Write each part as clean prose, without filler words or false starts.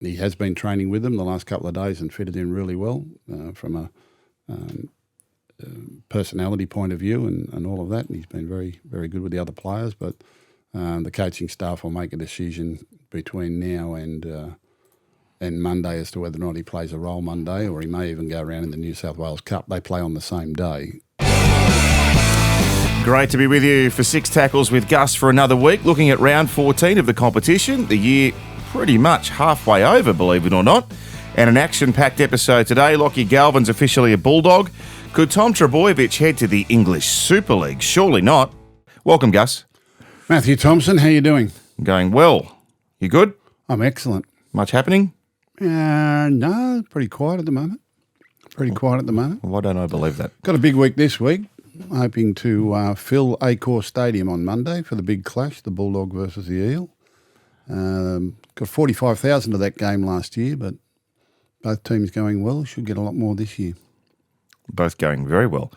he has been training with them the last couple of days and fitted in really well from a personality point of view and all of that. And he's been very, very good with the other players. But the coaching staff will make a decision between now and Monday as to whether or not he plays a role Monday, or he may even go around in the New South Wales Cup. They play on the same day. Great to be with you for Six Tackles with Gus for another week, looking at round 14 of the competition. The year pretty much halfway over, believe it or not. And an action-packed episode today. Lachlan Galvin's officially a Bulldog. Could Tom Trbojevic head to the English Super League? Surely not. Welcome, Gus. Matthew Thompson, how you doing? Going well. You good? I'm excellent. Much happening? No, pretty quiet at the moment. Why don't I believe that? Got a big week this week. Hoping to fill Accor Stadium on Monday for the big clash, the Bulldog versus the Eel. Got 45,000 of that game last year, but both teams going well. Should get a lot more this year. Both going very well.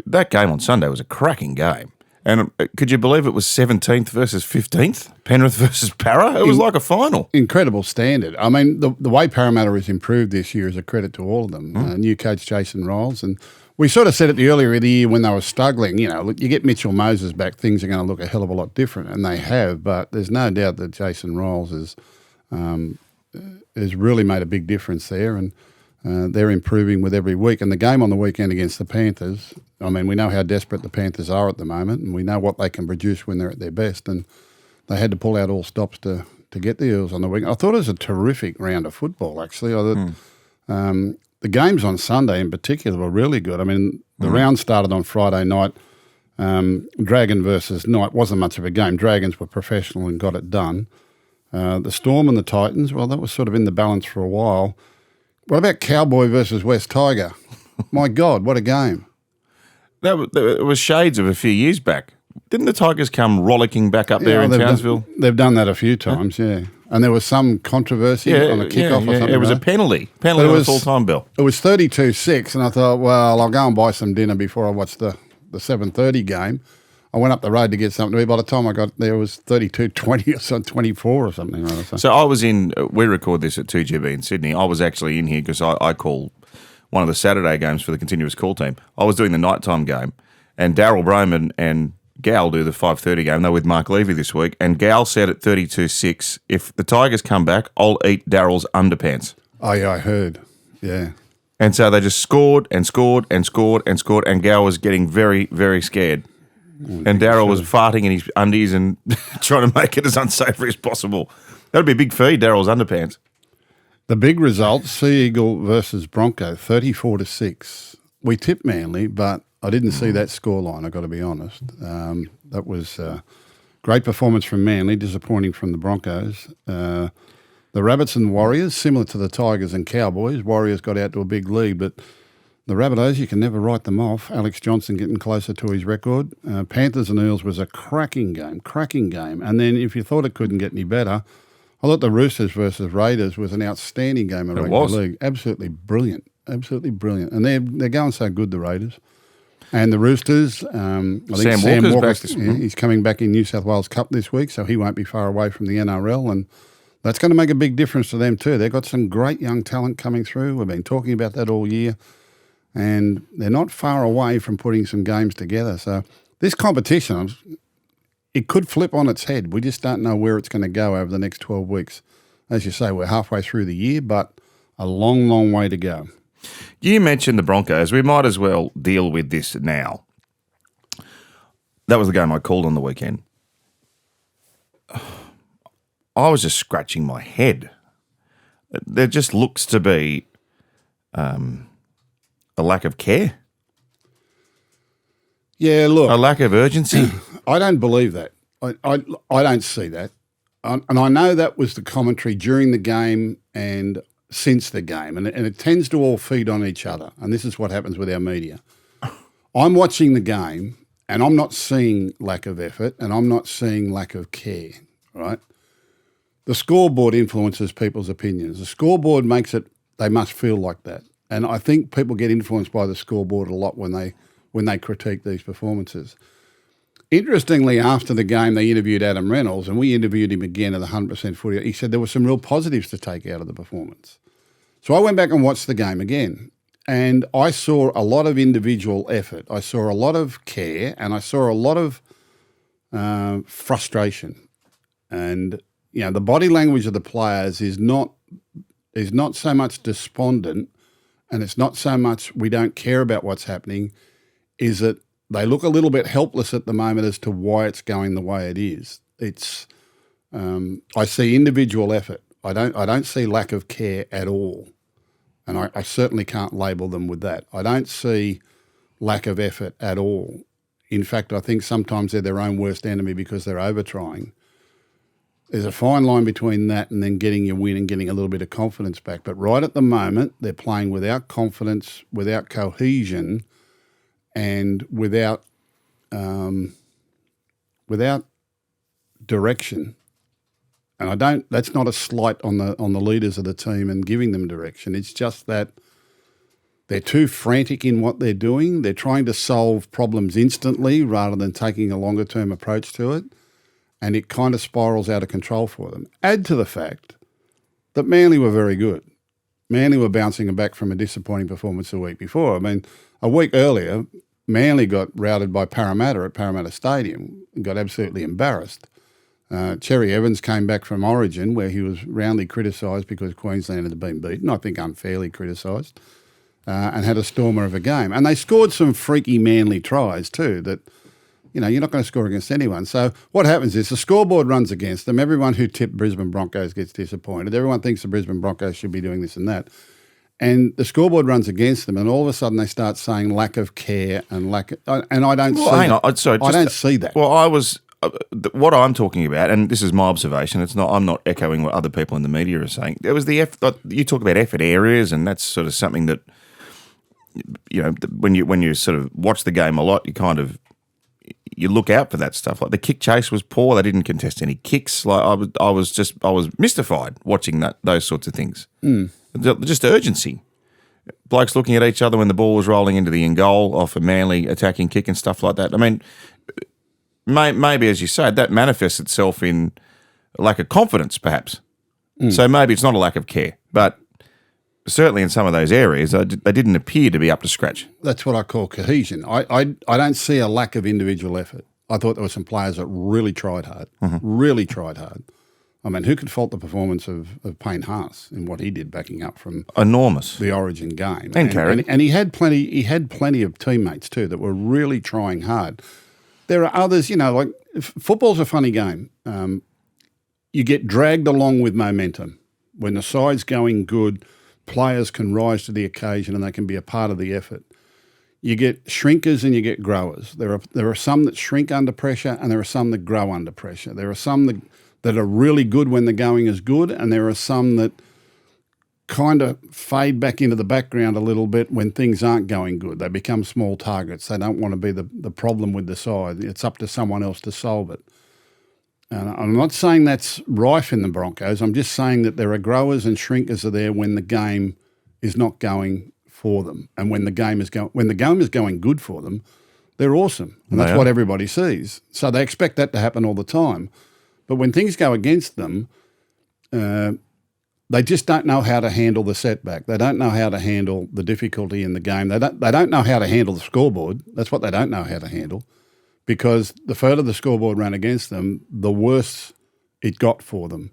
That game on Sunday was a cracking game. And could you believe it was 17th versus 15th? Penrith versus Para? It was like a final. Incredible standard. I mean, the way Parramatta has improved this year is a credit to all of them. New coach Jason Riles, and we sort of said it the earlier of the year when they were struggling, look, you get Mitchell Moses back, things are going to look a hell of a lot different, and they have, but there's no doubt that Jason Riles has really made a big difference there, and they're improving with every week. And the game on the weekend against the Panthers, I mean, we know how desperate the Panthers are at the moment, and we know what they can produce when they're at their best, and they had to pull out all stops to get the Eels on the weekend. I thought it was a terrific round of football, actually. I thought the games on Sunday in particular were really good. I mean, the round started on Friday night. Dragon versus Knight wasn't much of a game. Dragons were professional and got it done. The Storm and the Titans, well, that was sort of in the balance for a while. What about Cowboy versus West Tiger? My God, what a game. It was shades of a few years back. Didn't the Tigers come rollicking back up there in Townsville? They've done that a few times, yeah. And there was some controversy on the kickoff or something. It was a penalty on a full-time bill. It was 32-6, and I thought, well, I'll go and buy some dinner before I watch the 7:30 game. I went up the road to get something to eat. By the time I got there, it was 32-20 or so, 24 or something. So I was we record this at 2GB in Sydney. I was actually in here because I call one of the Saturday games for the continuous call team. I was doing the nighttime game, and Daryl Broman and Gal do the 5:30 game. They're with Mark Levy this week, and Gal said at 32-6, if the Tigers come back, I'll eat Daryl's underpants. Oh, yeah, I heard. Yeah. And so they just scored and scored and scored and scored, and Gal was getting very, very scared. And Daryl was farting in his undies and trying to make it as unsavoury as possible. That would be a big feed, Daryl's underpants. The big result, Sea Eagle versus Bronco, 34-6. We tipped Manly, but I didn't see that scoreline, I've got to be honest. That was a great performance from Manly, disappointing from the Broncos. The Rabbits and Warriors, similar to the Tigers and Cowboys. Warriors got out to a big lead, but the Rabbitohs, you can never write them off. Alex Johnston getting closer to his record. Panthers and Eels was a cracking game. And then if you thought it couldn't get any better, I thought the Roosters versus Raiders was an outstanding game of rugby league. Absolutely brilliant. And they're going so good, the Raiders. And the Roosters, I think Sam Walker's back he's coming back in New South Wales Cup this week, so he won't be far away from the NRL, and that's going to make a big difference to them too. They've got some great young talent coming through. We've been talking about that all year, and they're not far away from putting some games together. So this competition, it could flip on its head. We just don't know where it's going to go over the next 12 weeks. As you say, we're halfway through the year, but a long, long way to go. You mentioned the Broncos. We might as well deal with this now. That was the game I called on the weekend. I was just scratching my head. There just looks to be a lack of care. Yeah, look. A lack of urgency. I don't believe that. I don't see that. And I know that was the commentary during the game and since the game, and it tends to all feed on each other, and this is what happens with our media. I'm watching the game, and I'm not seeing lack of effort, and I'm not seeing lack of care, right? The scoreboard influences people's opinions. The scoreboard makes it, they must feel like that. And I think people get influenced by the scoreboard a lot when they critique these performances. Interestingly, after the game, they interviewed Adam Reynolds, and we interviewed him again at the 100% footy. He said there were some real positives to take out of the performance. So I went back and watched the game again, and I saw a lot of individual effort. I saw a lot of care, and I saw a lot of frustration. And the body language of the players is not so much despondent, and it's not so much we don't care about what's happening, is that they look a little bit helpless at the moment as to why it's going the way it is. It's I see individual effort. I don't see lack of care at all, and I certainly can't label them with that. I don't see lack of effort at all. In fact, I think sometimes they're their own worst enemy because they're over-trying. There's a fine line between that and then getting your win and getting a little bit of confidence back. But right at the moment, they're playing without confidence, without cohesion, and without direction. And that's not a slight on the leaders of the team and giving them direction. It's just that they're too frantic in what they're doing. They're trying to solve problems instantly rather than taking a longer term approach to it. And it kind of spirals out of control for them. Add to the fact that Manly were very good. Manly were bouncing back from a disappointing performance the week before. I mean, a week earlier, Manly got routed by Parramatta at Parramatta Stadium and got absolutely embarrassed. Cherry Evans came back from Origin, where he was roundly criticised because Queensland had been beaten, I think unfairly criticised, and had a stormer of a game. And they scored some freaky Manly tries too that, you're not going to score against anyone. So what happens is the scoreboard runs against them. Everyone who tipped Brisbane Broncos gets disappointed. Everyone thinks the Brisbane Broncos should be doing this and that. And the scoreboard runs against them, and all of a sudden they start saying lack of care and and I don't see that. I don't see that. Well, what I'm talking about, and this is my observation. I'm not echoing what other people in the media are saying. There was you talk about effort areas, and that's sort of something that when you sort of watch the game a lot, you look out for that stuff. Like the kick chase was poor. They didn't contest any kicks. Like I was mystified watching those sorts of things. Just urgency. Blokes looking at each other when the ball was rolling into the in goal off a Manly attacking kick and stuff like that. I mean, maybe as you say, that manifests itself in a lack of confidence, perhaps. So maybe it's not a lack of care, but certainly in some of those areas, they didn't appear to be up to scratch. That's what I call cohesion. I don't see a lack of individual effort. I thought there were some players that really tried hard, really tried hard. I mean, who could fault the performance of Payne Haas in what he did backing up from enormous the Origin game? And he had plenty of teammates too that were really trying hard. There are others, like football's a funny game. You get dragged along with momentum. When the side's going good, players can rise to the occasion and they can be a part of the effort. You get shrinkers and you get growers. There are some that shrink under pressure and there are some that grow under pressure. There are some that are really good when the going is good, and there are some that kind of fade back into the background a little bit when things aren't going good. They become small targets. They don't want to be the problem with the side. It's up to someone else to solve it. And I'm not saying that's rife in the Broncos. I'm just saying that there are growers and shrinkers are there when the game is not going for them, and when the game is going good for them, they're awesome, and that's what everybody sees. So they expect that to happen all the time. But when things go against them, they just don't know how to handle the setback. They don't know how to handle the difficulty in the game. They don't know how to handle the scoreboard. That's what they don't know how to handle. Because the further the scoreboard ran against them, the worse it got for them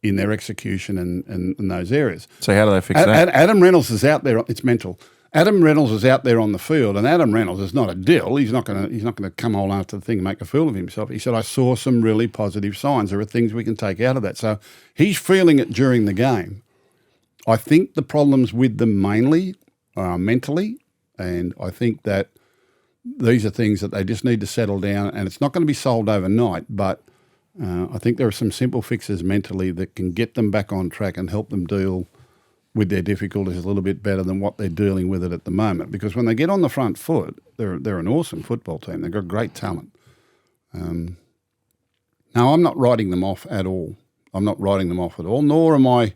in their execution and those areas. So how do they fix that? Adam Reynolds is out there. It's mental. Adam Reynolds is out there on the field, and Adam Reynolds is not a dill. He's not going to come all after the thing and make a fool of himself. He said, I saw some really positive signs. There are things we can take out of that. So he's feeling it during the game. I think the problems with them mainly are mentally, and I think that these are things that they just need to settle down, and it's not going to be solved overnight, but I think there are some simple fixes mentally that can get them back on track and help them deal with their difficulties a little bit better than what they're dealing with it at the moment. Because when they get on the front foot, they're an awesome football team. They've got great talent. Now, I'm not writing them off at all. I'm not writing them off at all, nor am I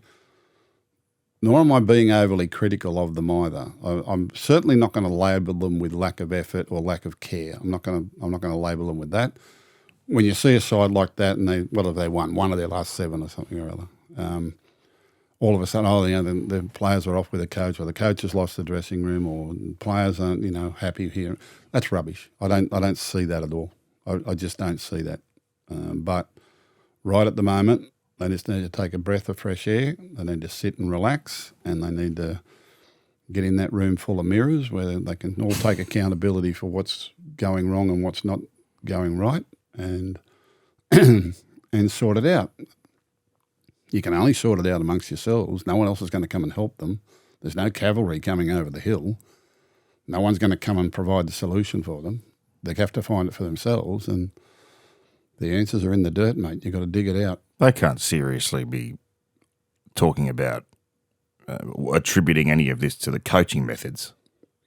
nor am I being overly critical of them either. I'm certainly not going to label them with lack of effort or lack of care. I'm not going to label them with that. When you see a side like that, and what have they won? One of their last 7 or something or other. All of a sudden, the players are off with the coach, or the coach has lost the dressing room, or players aren't, happy here. That's rubbish. I don't see that at all. I just don't see that. But right at the moment, they just need to take a breath of fresh air. They need to sit and relax, and they need to get in that room full of mirrors where they can all take accountability for what's going wrong and what's not going right, and and sort it out. You can only sort it out amongst yourselves. No one else is going to come and help them. There's no cavalry coming over the hill. No one's going to come and provide the solution for them. They have to find it for themselves, and the answers are in the dirt, mate. You've got to dig it out. They can't seriously be talking about attributing any of this to the coaching methods,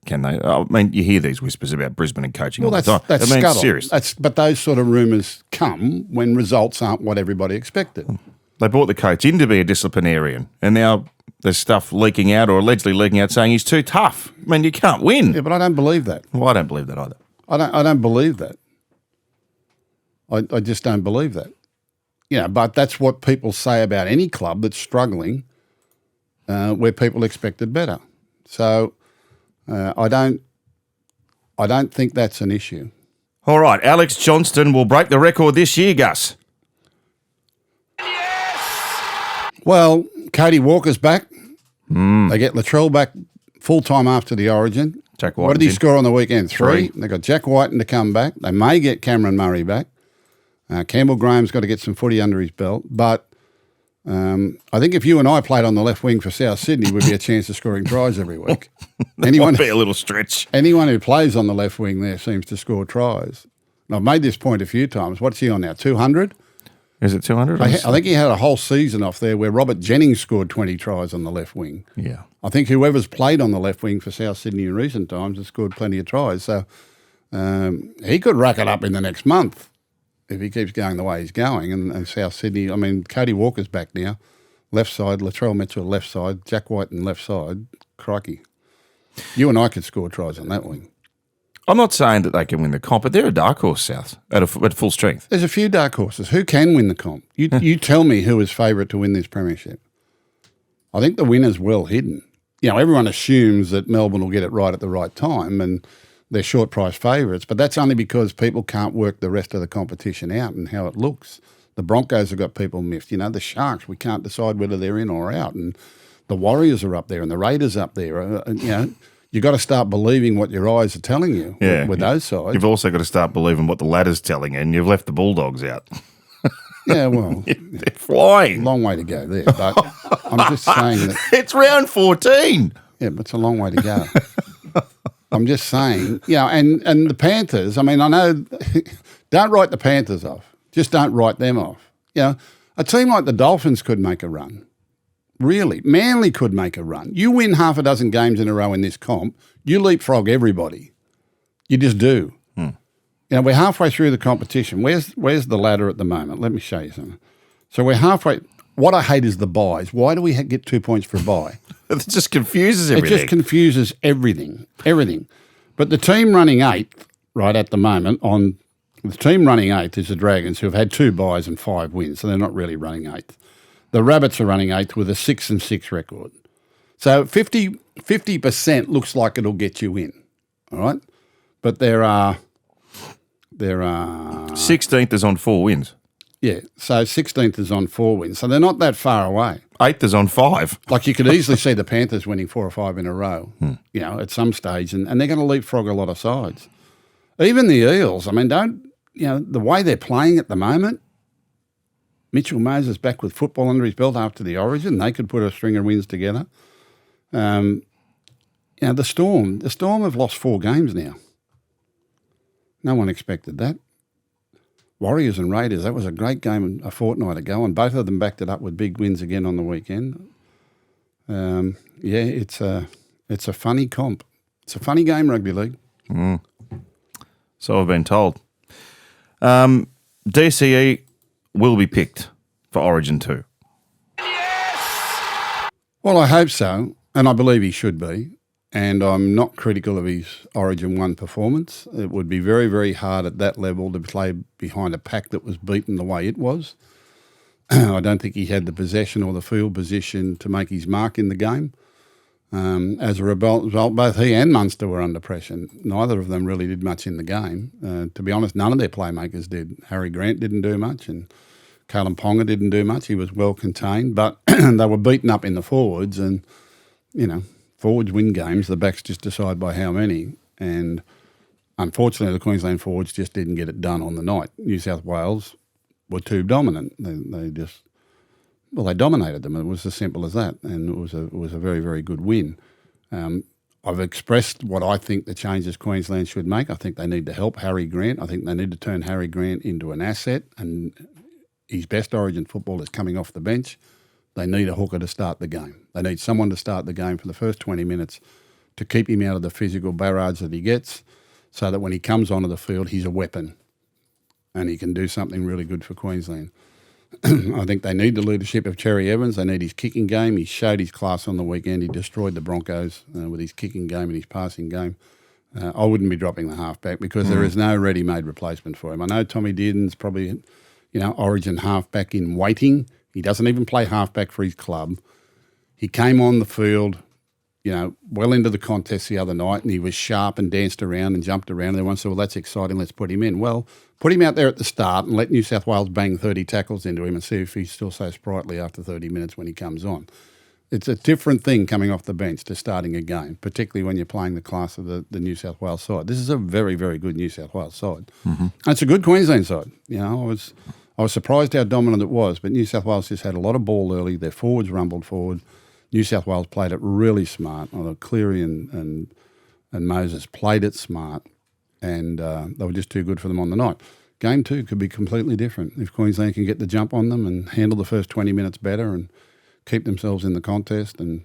can they? I mean, you hear these whispers about Brisbane and coaching all the time. That's scuttle. Seriously. But those sort of rumours come when results aren't what everybody expected. They brought the coach in to be a disciplinarian, and now there's stuff leaking out, or allegedly leaking out, saying he's too tough. I mean, you can't win. Yeah, but I don't believe that. Well, I don't believe that either. I don't believe that. I just don't believe that. But that's what people say about any club that's struggling, where people expected better. So I don't think that's an issue. All right, Alex Johnston will break the record this year, Gus. Well, Cody Walker's back. They get Latrell back full-time after the Origin. Jack White. What did he score on the weekend? 3. 3. They got Jack Whiten to come back. They may get Cameron Murray back. Campbell Graham's got to get some footy under his belt. But I think if you and I played on the left wing for South Sydney, we'd be a chance of scoring tries every week. That might be a little stretch. Anyone who plays on the left wing there seems to score tries. And I've made this point a few times. What's he on now, 200? Is it 200? I think he had a whole season off there where Robert Jennings scored 20 tries on the left wing. Yeah. I think whoever's played on the left wing for South Sydney in recent times has scored plenty of tries. So he could rack it up in the next month if he keeps going the way he's going. And South Sydney, I mean, Cody Walker's back now, left side, Latrell Mitchell left side, Jack Whiten left side. Crikey. You and I could score tries on that wing. I'm not saying that they can win the comp, but they're a dark horse, South, at full strength. There's a few dark horses. Who can win the comp? You tell me who is favourite to win this premiership. I think the winner's well hidden. Everyone assumes that Melbourne will get it right at the right time and they're short price favourites, but that's only because people can't work the rest of the competition out and how it looks. The Broncos have got people miffed. The Sharks, we can't decide whether they're in or out, and the Warriors are up there and the Raiders up there. You've got to start believing what your eyes are telling you with those sides. You've also got to start believing what the ladder's telling you, and you've left the Bulldogs out. Yeah, well. They're flying. Long way to go there, but I'm just saying that. It's round 14. Yeah, but it's a long way to go. I'm just saying, and the Panthers, I mean, I know, don't write the Panthers off. Just don't write them off. A team like the Dolphins could make a run. Really, Manly could make a run. You win half a dozen games in a row in this comp, you leapfrog everybody. You just do. We're halfway through the competition. Where's the ladder at the moment? Let me show you something. So we're halfway. What I hate is the buys. Why do we get 2 points for a buy? It just confuses everything. It just confuses everything. But the team running 8th right at the moment the team running 8th is the Dragons, who have had 2 buys and 5 wins, so they're not really running 8th. The Rabbits are running 8th with a 6-6 record. So 50% looks like it'll get you in, all right? But there are 16th is on 4 wins. Yeah, so 16th is on 4 wins. So they're not that far away. 8th is on 5. Like you could easily see the Panthers winning 4 or 5 in a row, at some stage, and they're going to leapfrog a lot of sides. Even the Eels, I mean, the way they're playing at the moment, Mitchell Moses back with football under his belt after the Origin. They could put a string of wins together. The Storm have lost 4 games now. No one expected that. Warriors and Raiders, that was a great game a fortnight ago, and both of them backed it up with big wins again on the weekend. It's a funny comp. It's a funny game, rugby league. So I've been told. DCE will be picked for Origin 2. Well, I hope so, and I believe he should be. And I'm not critical of his Origin 1 performance. It would be very, very hard at that level to play behind a pack that was beaten the way it was. I don't think he had the possession or the field position to make his mark in the game. As a result, both he and Munster were under pressure. Neither of them really did much in the game. To be honest, none of their playmakers did. Harry Grant didn't do much, and Kalen Ponga didn't do much. He was well contained, but they were beaten up in the forwards, and, forwards win games. The backs just decide by how many. And unfortunately, the Queensland forwards just didn't get it done on the night. New South Wales were too dominant. They dominated them. It was as simple as that. And it was a very, very good win. I've expressed what I think the changes Queensland should make. I think they need to help Harry Grant. I think they need to turn Harry Grant into an asset. And his best Origin football is coming off the bench. They need a hooker to start the game. They need someone to start the game for the first 20 minutes to keep him out of the physical barrage that he gets, so that when he comes onto the field, he's a weapon and he can do something really good for Queensland. I think they need the leadership of Cherry Evans. They need his kicking game. He showed his class on the weekend. He destroyed the Broncos with his kicking game and his passing game. I wouldn't be dropping the halfback because there is no ready-made replacement for him. I know Tommy Dearden's probably, Origin halfback in waiting. He doesn't even play halfback for his club. He came on the field, well into the contest the other night, and he was sharp and danced around and jumped around. And everyone said, well, that's exciting, let's put him in. Well, put him out there at the start and let New South Wales bang 30 tackles into him and see if he's still so sprightly after 30 minutes when he comes on. It's a different thing coming off the bench to starting a game, particularly when you're playing the class of the New South Wales side. This is a very, very good New South Wales side. Mm-hmm. And it's a good Queensland side. I was surprised how dominant it was, but New South Wales just had a lot of ball early. Their forwards rumbled forward. New South Wales played it really smart. Cleary and Moses played it smart, and they were just too good for them on the night. Game 2 could be completely different if Queensland can get the jump on them and handle the first 20 minutes better and keep themselves in the contest. And,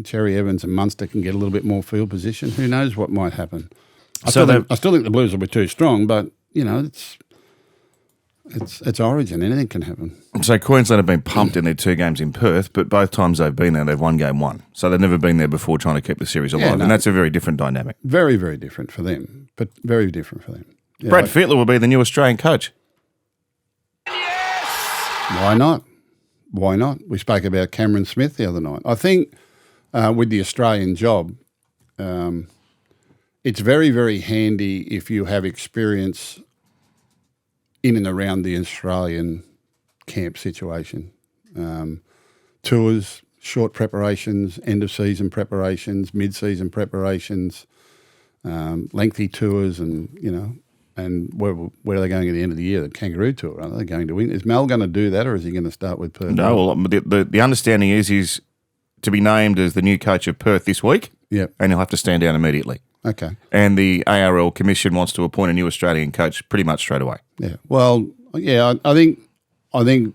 Cherry Evans and Munster can get a little bit more field position. Who knows what might happen? I still think the Blues will be too strong, but, It's Origin. Anything can happen. So Queensland have been pumped in their 2 games in Perth, but both times they've been there, they've won game 1. So they've never been there before trying to keep the series alive. And that's a very different dynamic. Very, very different for them, but very different for them. Yeah, Brad Fittler will be the new Australian coach. Yes! Why not? Why not? We spoke about Cameron Smith the other night. I think with the Australian job, it's very, very handy if you have experience in and around the Australian camp situation. Tours, short preparations, end-of-season preparations, mid-season preparations, lengthy tours, and where are they going at the end of the year? The Kangaroo Tour, are they going to win? Is Mel going to do that, or is he going to start with Perth? No, well, the understanding is he's to be named as the new coach of Perth this week, and he'll have to stand down immediately. Okay. And the ARL Commission wants to appoint a new Australian coach pretty much straight away. Yeah. Well, I think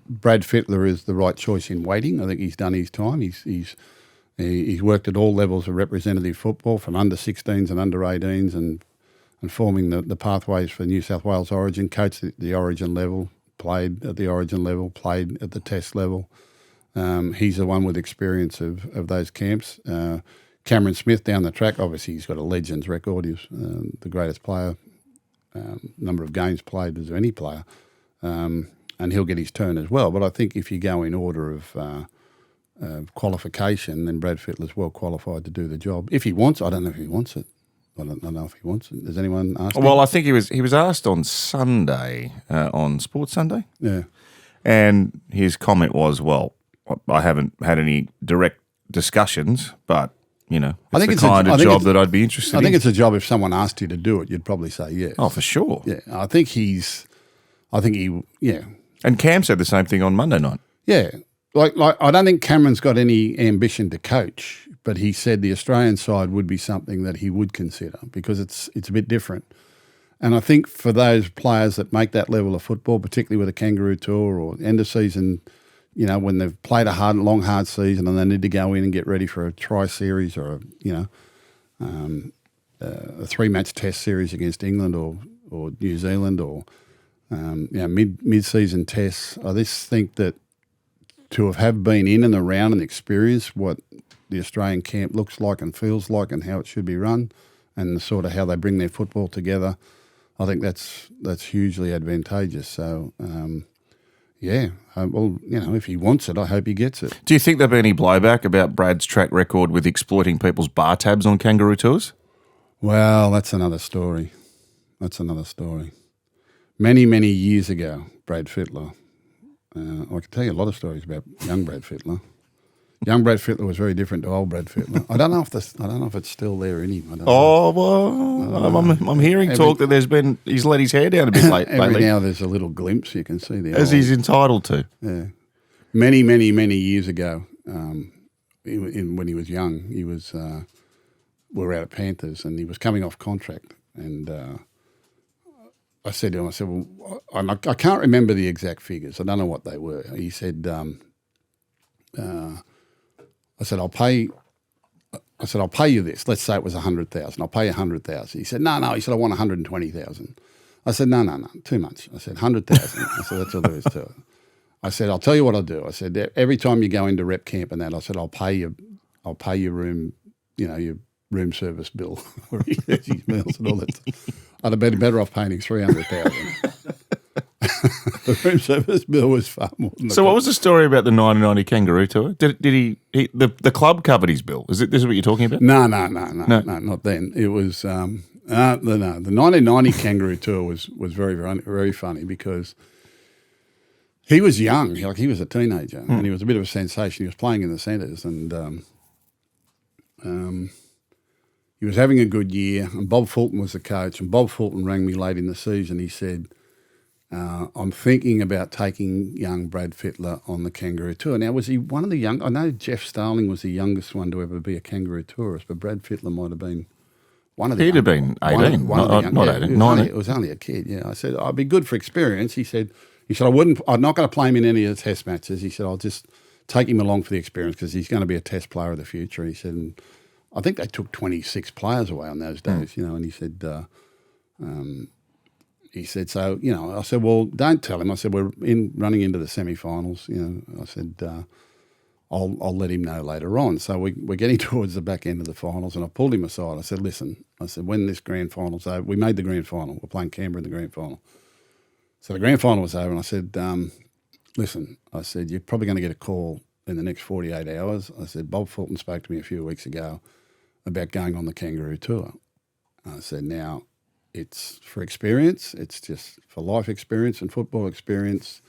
Brad Fittler is the right choice in waiting. I think he's done his time. He's worked at all levels of representative football, from under 16s and under 18s, and forming the pathways for New South Wales Origin. Coached at the Origin level, played at the Origin level, played at the Test level. He's the one with experience of those camps. Cameron Smith down the track, obviously he's got a legends record. He's the greatest player, number of games played as any player, and he'll get his turn as well. But I think if you go in order of qualification, then Brad Fittler's well qualified to do the job. If he wants, I don't know if he wants it. I don't know if he wants it. Has anyone asked him? Well, I think he was asked on Sunday, on Sports Sunday. Yeah. And his comment was, well, I haven't had any direct discussions, but I think it's the kind of job that I'd be interested in. I think it's a job, if someone asked you to do it, you'd probably say yes. Oh, for sure. Yeah, I think he. And Cam said the same thing on Monday night. Yeah. Like I don't think Cameron's got any ambition to coach, but he said the Australian side would be something that he would consider because it's a bit different. And I think for those players that make that level of football, particularly with a Kangaroo Tour or end of season, when they've played a long, hard season and they need to go in and get ready for a tri-series or a 3-match test series against England or New Zealand or mid-season tests, I just think that to have been in and around and experienced what the Australian camp looks like and feels like and how it should be run and sort of how they bring their football together, I think that's hugely advantageous. So, well, if he wants it, I hope he gets it. Do you think there'll be any blowback about Brad's track record with exploiting people's bar tabs on kangaroo tours? Well, that's another story. Many, many years ago, Brad Fittler, I can tell you a lot of stories about young Brad Fittler. Young Brad Fittler was very different to old Brad Fittler. I don't know if it's still there in him. I'm hearing talk that he's let his hair down a bit lately. Every now there's a little glimpse you can see there. As he's entitled to. Yeah. Many, many, many years ago, when he was young, we were out at Panthers and he was coming off contract and I said to him, I can't remember the exact figures. I don't know what they were. He said, I said, I'll pay you this. Let's say it was 100,000. I'll pay you 100,000. He said, no. He said, I want 120,000. I said, no, too much. I said, 100,000. I said, that's all there is to it. I said, I'll tell you what I'll do. I said, every time you go into rep camp and that, I said, I'll pay your room, your room service bill, or his meals and all that stuff. I'd have been better off paying him 300,000. The room service bill was far more than So what was the story about the 1990 Kangaroo Tour? Did the club covered his bill? This is what you're talking about? No, not then. It was the 1990 Kangaroo Tour was very, very, very funny because he was young, he was a teenager, and he was a bit of a sensation. He was playing in the centres, and he was having a good year. And Bob Fulton was the coach, and Bob Fulton rang me late in the season. He said, I'm thinking about taking young Brad Fittler on the Kangaroo Tour. Now, was he one of the young? I know Jeff Starling was the youngest one to ever be a Kangaroo tourist, but Brad Fittler might have been one of the. He'd have been 18, not 18, 19. It was only a kid. Yeah, I said I'd be good for experience. He said I'm not going to play him in any of the Test matches. He said I'll just take him along for the experience because he's going to be a Test player of the future. He said, and I think they took 26 players away on those days. And he said. He said, so, I said, well, don't tell him. I said, we're running into the semi-finals. I said, I'll let him know later on. So we're getting towards the back end of the finals, and I pulled him aside. I said, listen, when this grand final's over, we made the grand final. We're playing Canberra in the grand final. So the grand final was over, and I said, listen, I said, you're probably going to get a call in the next 48 hours. I said, Bob Fulton spoke to me a few weeks ago about going on the Kangaroo Tour. I said, now, it's for experience. It's just for life experience and football experience.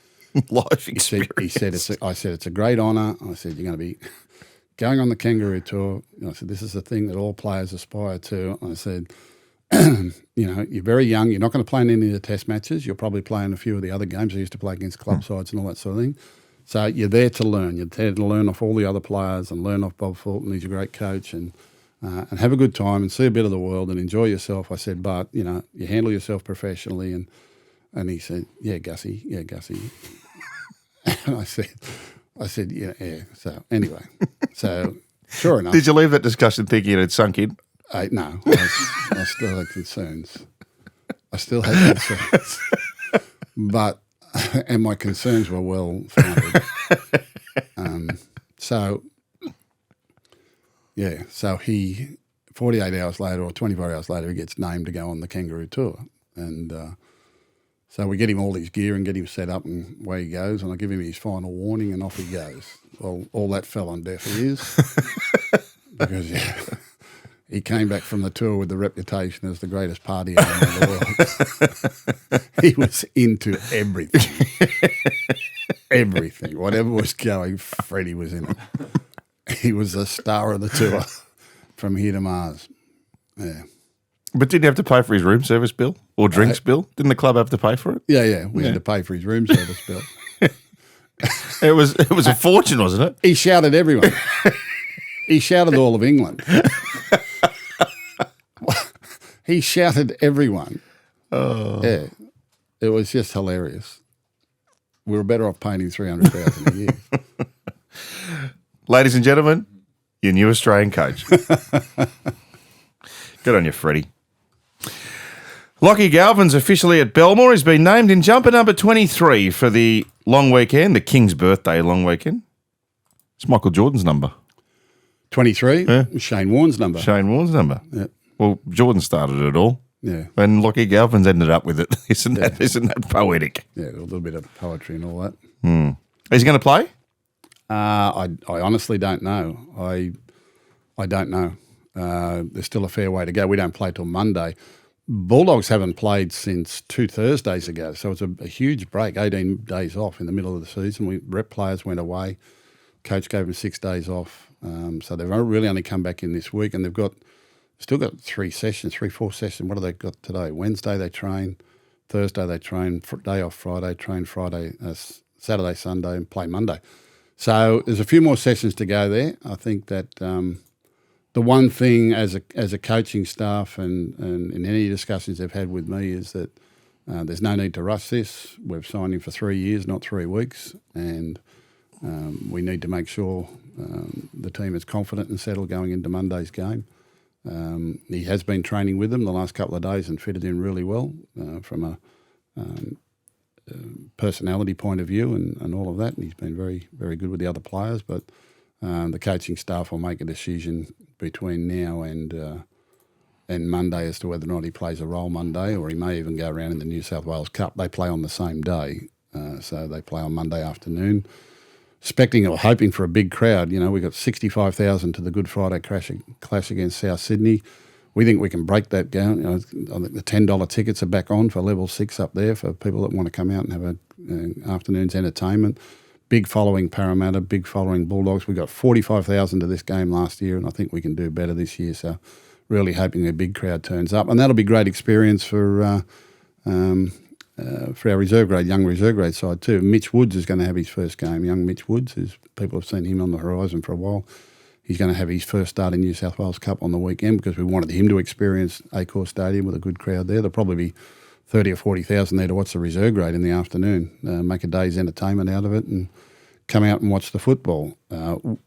Life experience. He said, I said, it's a great honour. I said, you're going to be going on the Kangaroo Tour. I said, this is the thing that all players aspire to. I said, you're very young. You're not going to play in any of the Test matches. You'll probably play in a few of the other games. I used to play against club sides and all that sort of thing. So you're there to learn. You're there to learn off all the other players and learn off Bob Fulton. He's a great coach and have a good time and see a bit of the world and enjoy yourself. I said, but, you handle yourself professionally. And he said, yeah, Gussie. And I said, yeah. So anyway, sure enough. Did you leave that discussion thinking it had sunk in? No, I still had concerns. And my concerns were well founded. So he, 48 hours later or 24 hours later, he gets named to go on the Kangaroo Tour. And so we get him all his gear and get him set up and away he goes, and I give him his final warning and off he goes. Well, all that fell on deaf ears because he came back from the tour with the reputation as the greatest party animal in the world. He was into everything. Everything. Whatever was going, Freddie was in it. He was the star of the tour from here to Mars. Yeah. But didn't he have to pay for his room service bill or drinks bill? Didn't the club have to pay for it? Yeah. We had to pay for his room service bill. It was a fortune, wasn't it? He shouted everyone. He shouted all of England. He shouted everyone. Oh. Yeah. It was just hilarious. We were better off paying him $300,000 a year. Ladies and gentlemen, your new Australian coach. Good on you, Freddie. Lachlan Galvin's officially at Belmore. He's been named in jumper number 23 for the long weekend, the King's birthday long weekend. It's Michael Jordan's number. 23, Shane Warne's number. Shane Warne's number. Yeah. Well, Jordan started it all. Yeah. And Lachlan Galvin's ended up with it. Isn't that poetic? Yeah, a little bit of poetry and all that. Is he going to play? I honestly don't know. I don't know. There's still a fair way to go. We don't play till Monday. Bulldogs haven't played since 2 Thursdays ago, so it's a huge break, 18 days off in the middle of the season. Rep players went away. Coach gave them 6 days off. So they've really only come back in this week, and they've still got 4 sessions. What have they got today? Wednesday they train, Thursday they train, day off Friday, train Friday, Saturday, Sunday, and play Monday. So there's a few more sessions to go there. I think that the one thing as a coaching staff and in any discussions they've had with me is that there's no need to rush this. We've signed him for 3 years, not 3 weeks, and we need to make sure the team is confident and settled going into Monday's game. He has been training with them the last couple of days and fitted in really well from a personality point of view and all of that. And he's been very, very good with the other players. But the coaching staff will make a decision between now and Monday as to whether or not he plays a role Monday, or he may even go around in the New South Wales Cup. They play on the same day, so they play on Monday afternoon. Expecting or hoping for a big crowd. We got 65,000 to the Good Friday clash against South Sydney. We think we can break that down. I think the $10 tickets are back on for level 6 up there for people that want to come out and have an afternoon's entertainment. Big following Parramatta, big following Bulldogs. We got 45,000 to this game last year, and I think we can do better this year. So really hoping a big crowd turns up, and that'll be great experience for our reserve grade, young reserve grade side too. Mitch Woods is going to have his first game. Young Mitch Woods, people have seen him on the horizon for a while. He's going to have his first start in New South Wales Cup on the weekend because we wanted him to experience Accor Stadium with a good crowd there. There'll probably be 30 or 40,000 there to watch the reserve grade in the afternoon, make a day's entertainment out of it and come out and watch the football.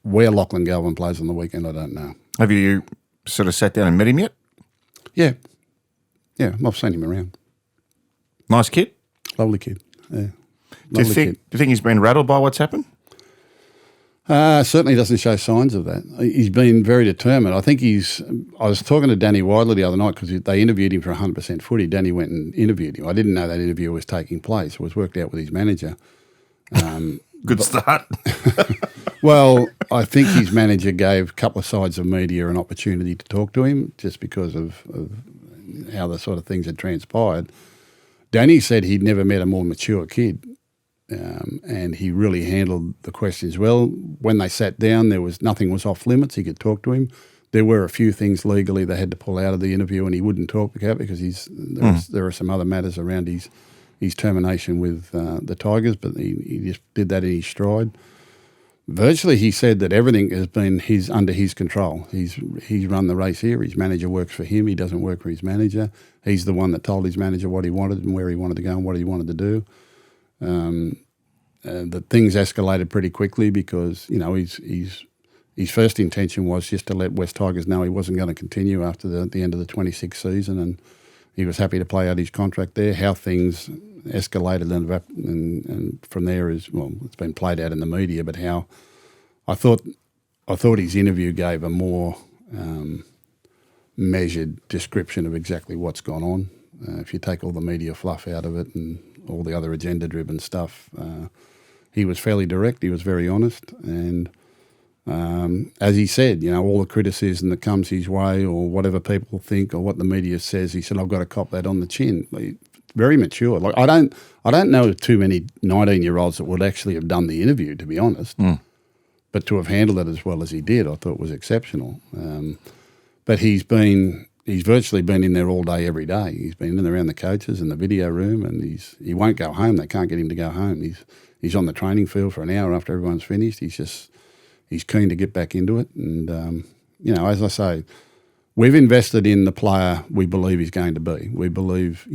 Where Lachlan Galvin plays on the weekend, I don't know. Have you sort of sat down and met him yet? Yeah. Yeah, I've seen him around. Nice kid? Lovely kid, yeah. Do you think he's been rattled by what's happened? Certainly doesn't show signs of that. He's been very determined. I think I was talking to Danny Widler the other night because they interviewed him for 100% footy. Danny went and interviewed him. I didn't know that interview was taking place. It was worked out with his manager. Good start. Well, I think his manager gave a couple of sides of media an opportunity to talk to him just because of how the sort of things had transpired. Danny said he'd never met a more mature kid. And he really handled the questions well. When they sat down, nothing was off limits. He could talk to him. There were a few things legally they had to pull out of the interview, and he wouldn't talk about because there are some other matters around his termination with the Tigers, but he just did that in his stride. Virtually, he said that everything has been under his control. He's run the race here. His manager works for him. He doesn't work for his manager. He's the one that told his manager what he wanted and where he wanted to go and what he wanted to do. The things escalated pretty quickly because his first intention was just to let West Tigers know he wasn't going to continue after the end of the 26th season, and he was happy to play out his contract there. How things escalated and from there it's been played out in the media, but how I thought his interview gave a more measured description of exactly what's gone on. If you take all the media fluff out of it and all the other agenda-driven stuff, he was fairly direct. He was very honest, and as he said, all the criticism that comes his way, or whatever people think, or what the media says, he said, "I've got to cop that on the chin." Very mature. Like I don't know too many 19-year-olds that would actually have done the interview, to be honest. But to have handled it as well as he did, I thought was exceptional. But he's virtually been in there all day, every day. He's been in and around the coaches and the video room, and he won't go home. They can't get him to go home. He's on the training field for an hour after everyone's finished. He's keen to get back into it. And, as I say, we've invested in the player we believe he's going to be. We believe,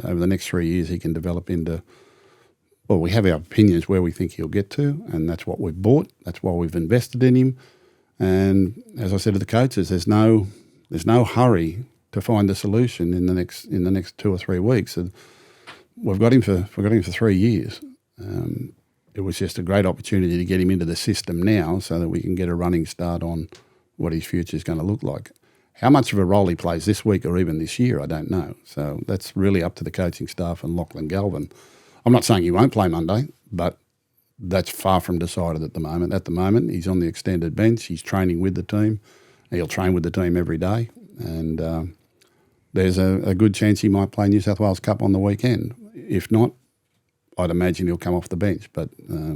over the next 3 years he can develop into, well, we have our opinions where we think he'll get to, and that's what we've bought. That's why we've invested in him. And as I said to the coaches, there's no hurry to find a solution in the next 2 or 3 weeks. And we've got him for 3 years. it was just a great opportunity to get him into the system now so that we can get a running start on what his future is going to look like. How much of a role he plays this week or even this year, I don't know. So that's really up to the coaching staff and Lachlan Galvin. I'm not saying he won't play Monday, but that's far from decided at the moment. At the moment, he's on the extended bench. He's training with the team. He'll train with the team every day. And there's a good chance he might play New South Wales Cup on the weekend. If not, I'd imagine he'll come off the bench, but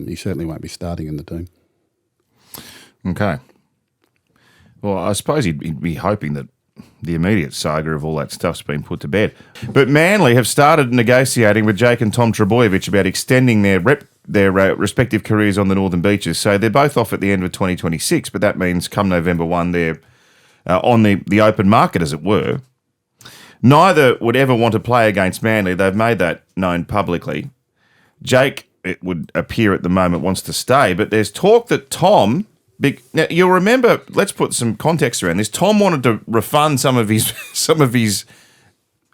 he certainly won't be starting in the team. Okay. Well, I suppose he'd be hoping that the immediate saga of all that stuff's been put to bed. But Manly have started negotiating with Jake and Tom Trbojevic about extending their respective careers on the Northern Beaches. So they're both off at the end of 2026, but that means come November 1, they're on the open market, as it were. Neither would ever want to play against Manly. They've made that known publicly. Jake, it would appear at the moment, wants to stay, but there's talk that Tom... Now, you'll remember, let's put some context around this. Tom wanted to refund some of his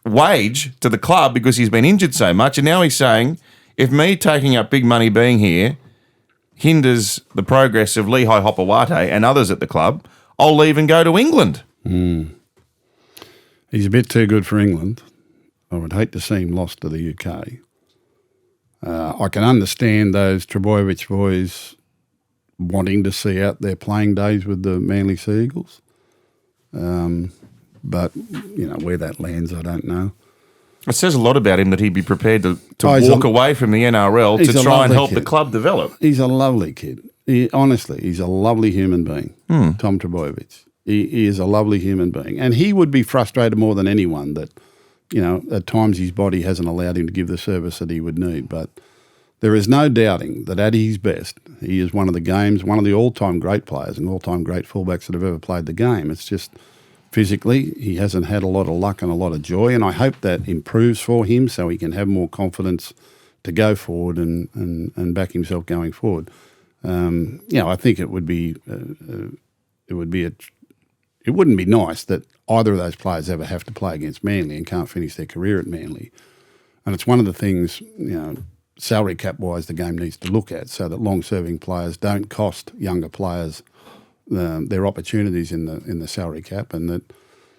wage to the club because he's been injured so much, and now he's saying, if me taking up big money being here hinders the progress of Lehigh Hopewate and others at the club, I'll leave and go to England. He's a bit too good for England. I would hate to see him lost to the UK. I can understand those Trbojevic boys wanting to see out their playing days with the Manly Sea Eagles. But, where that lands, I don't know. It says a lot about him that he'd be prepared to walk away from the NRL to try and help the club develop. He's a lovely kid. Honestly, he's a lovely human being, Tom Trbojevic. He is a lovely human being. And he would be frustrated more than anyone that, at times his body hasn't allowed him to give the service that he would need. But there is no doubting that at his best, he is one of the all-time great players and all-time great fullbacks that have ever played the game. It's just physically he hasn't had a lot of luck and a lot of joy, and I hope that improves for him so he can have more confidence to go forward and back himself going forward. I think it wouldn't be nice that either of those players ever have to play against Manly and can't finish their career at Manly. And it's one of the things, salary cap-wise, the game needs to look at so that long-serving players don't cost younger players their opportunities in the salary cap, and that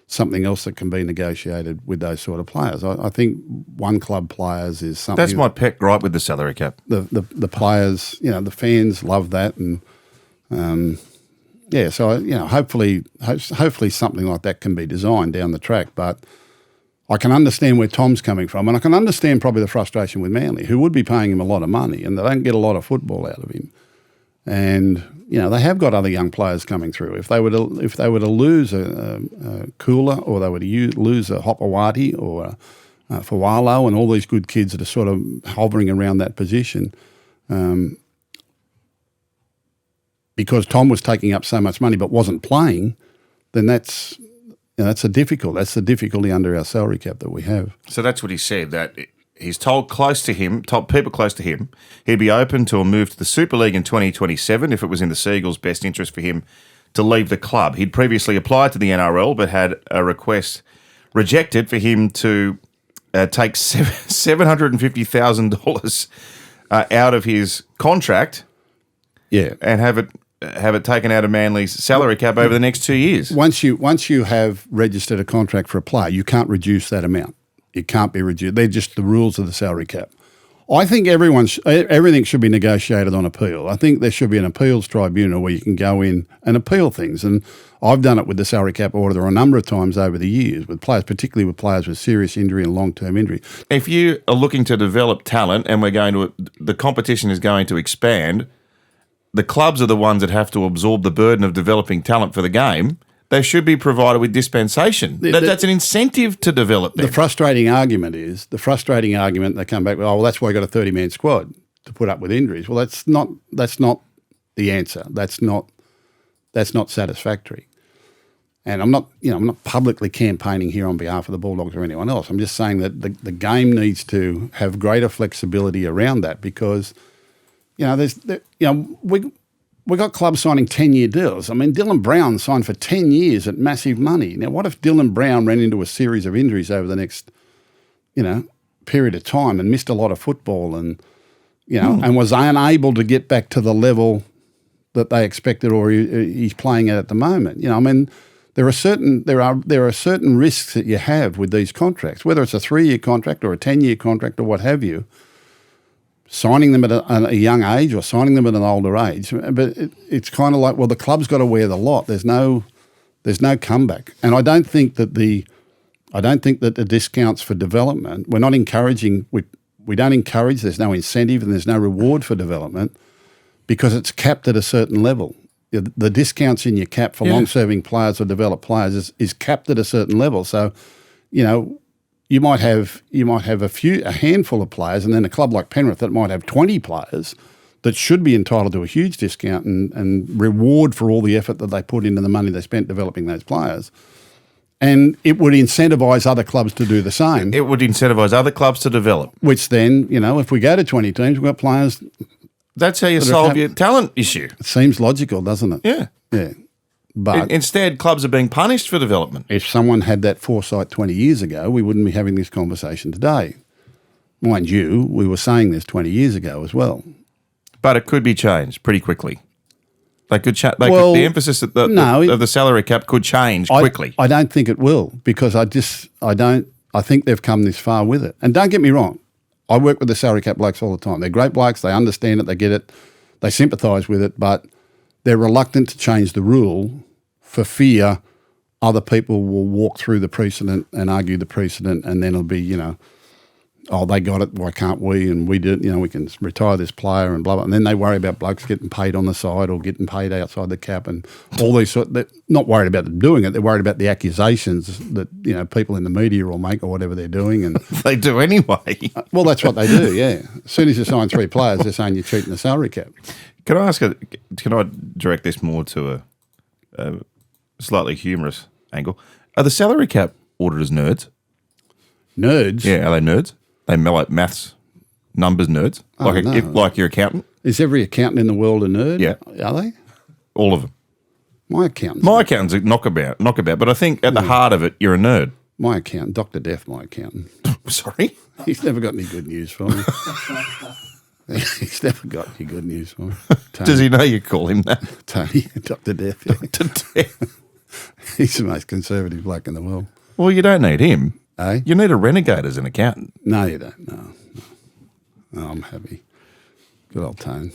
something else that can be negotiated with those sort of players. I think one club players is something... That's my pet gripe with the salary cap. The players, the fans love that, and hopefully something like that can be designed down the track, but I can understand where Tom's coming from, and I can understand probably the frustration with Manly, who would be paying him a lot of money, and they don't get a lot of football out of him. And they have got other young players coming through. If they were to lose a Cooler, or they were to lose a Hopewate or Fawalo, and all these good kids that are sort of hovering around that position, because Tom was taking up so much money but wasn't playing, then that's the difficulty under our salary cap that we have. So that's what he said, that he's told people close to him, he'd be open to a move to the Super League in 2027 if it was in the Seagulls' best interest for him to leave the club. He'd previously applied to the NRL but had a request rejected for him to take $750,000 out of his contract, and have it taken out of Manly's salary cap over the next 2 years. Once you have registered a contract for a player, you can't reduce that amount. It can't be reduced. They're just the rules of the salary cap. I think everything should be negotiated on appeal. I think there should be an appeals tribunal where you can go in and appeal things. And I've done it with the salary cap order a number of times over the years with players, particularly with players with serious injury and long-term injury. If you are looking to develop talent and the competition is going to expand, the clubs are the ones that have to absorb the burden of developing talent for the game. They should be provided with dispensation. That's an incentive to develop them. The frustrating argument they come back with, that's why you got a 30-man squad to put up with injuries. Well, that's not the answer. That's not satisfactory. And I'm not publicly campaigning here on behalf of the Bulldogs or anyone else. I'm just saying that the game needs to have greater flexibility around that, because we got clubs signing 10-year deals. I mean, Dylan Brown signed for 10 years at massive money. Now, what if Dylan Brown ran into a series of injuries over the next, period of time and missed a lot of football, and, and was unable to get back to the level that they expected or he's playing at the moment. There are certain risks that you have with these contracts, whether it's a 3-year contract or a 10-year contract or what have you, signing them at a young age or signing them at an older age. But it's kind of like, well, the club's got to wear the lot. There's no comeback. And I don't think that the discounts for development, we're not encouraging, we don't encourage, there's no incentive and there's no reward for development because it's capped at a certain level. The discounts in your cap for long-serving players or developed players is capped at a certain level. So, you might have a handful of players, and then a club like Penrith that might have 20 players that should be entitled to a huge discount and reward for all the effort that they put into the money they spent developing those players. And it would incentivise other clubs to do the same. It would incentivise other clubs to develop. Which then, if we go to 20 teams, we've got players. That's how you solve your talent issue. It seems logical, doesn't it? Yeah. Yeah. But instead, clubs are being punished for development. If someone had that foresight 20 years ago, we wouldn't be having this conversation today. Mind you, we were saying this 20 years ago as well. But it could be changed pretty quickly. The emphasis of the salary cap could change quickly. I don't think it will because I think they've come this far with it. And don't get me wrong, I work with the salary cap blokes all the time. They're great blokes. They understand it. They get it. They sympathise with it. But they're reluctant to change the rule for fear other people will walk through the precedent and argue the precedent, and then it'll be, they got it, why can't we? And we did, we can retire this player and blah, blah. And then they worry about blokes getting paid on the side or getting paid outside the cap and all these they're not worried about them doing it. They're worried about the accusations that, people in the media will make or whatever they're doing. And they do anyway. Well, that's what they do, yeah. As soon as you sign 3 players, they're saying you're cheating the salary cap. Can I direct this more to a slightly humorous angle? Are the salary cap auditors nerds? Nerds? Yeah, are they nerds? They like maths, numbers nerds? Like your accountant? Is every accountant in the world a nerd? Yeah. Are they? All of them. My accountant's a knockabout, but I think at the heart of it, you're a nerd. My accountant, Dr. Death, my accountant. Sorry? He's never got any good news for me. He's never got any good news for me. Does he know you call him that? Tony, Dr. Death. Yeah. Dr. Death. He's the most conservative bloke in the world. Well, you don't need him. Eh? You need a renegade as an accountant. No, you don't. No, I'm happy. Good old Tone.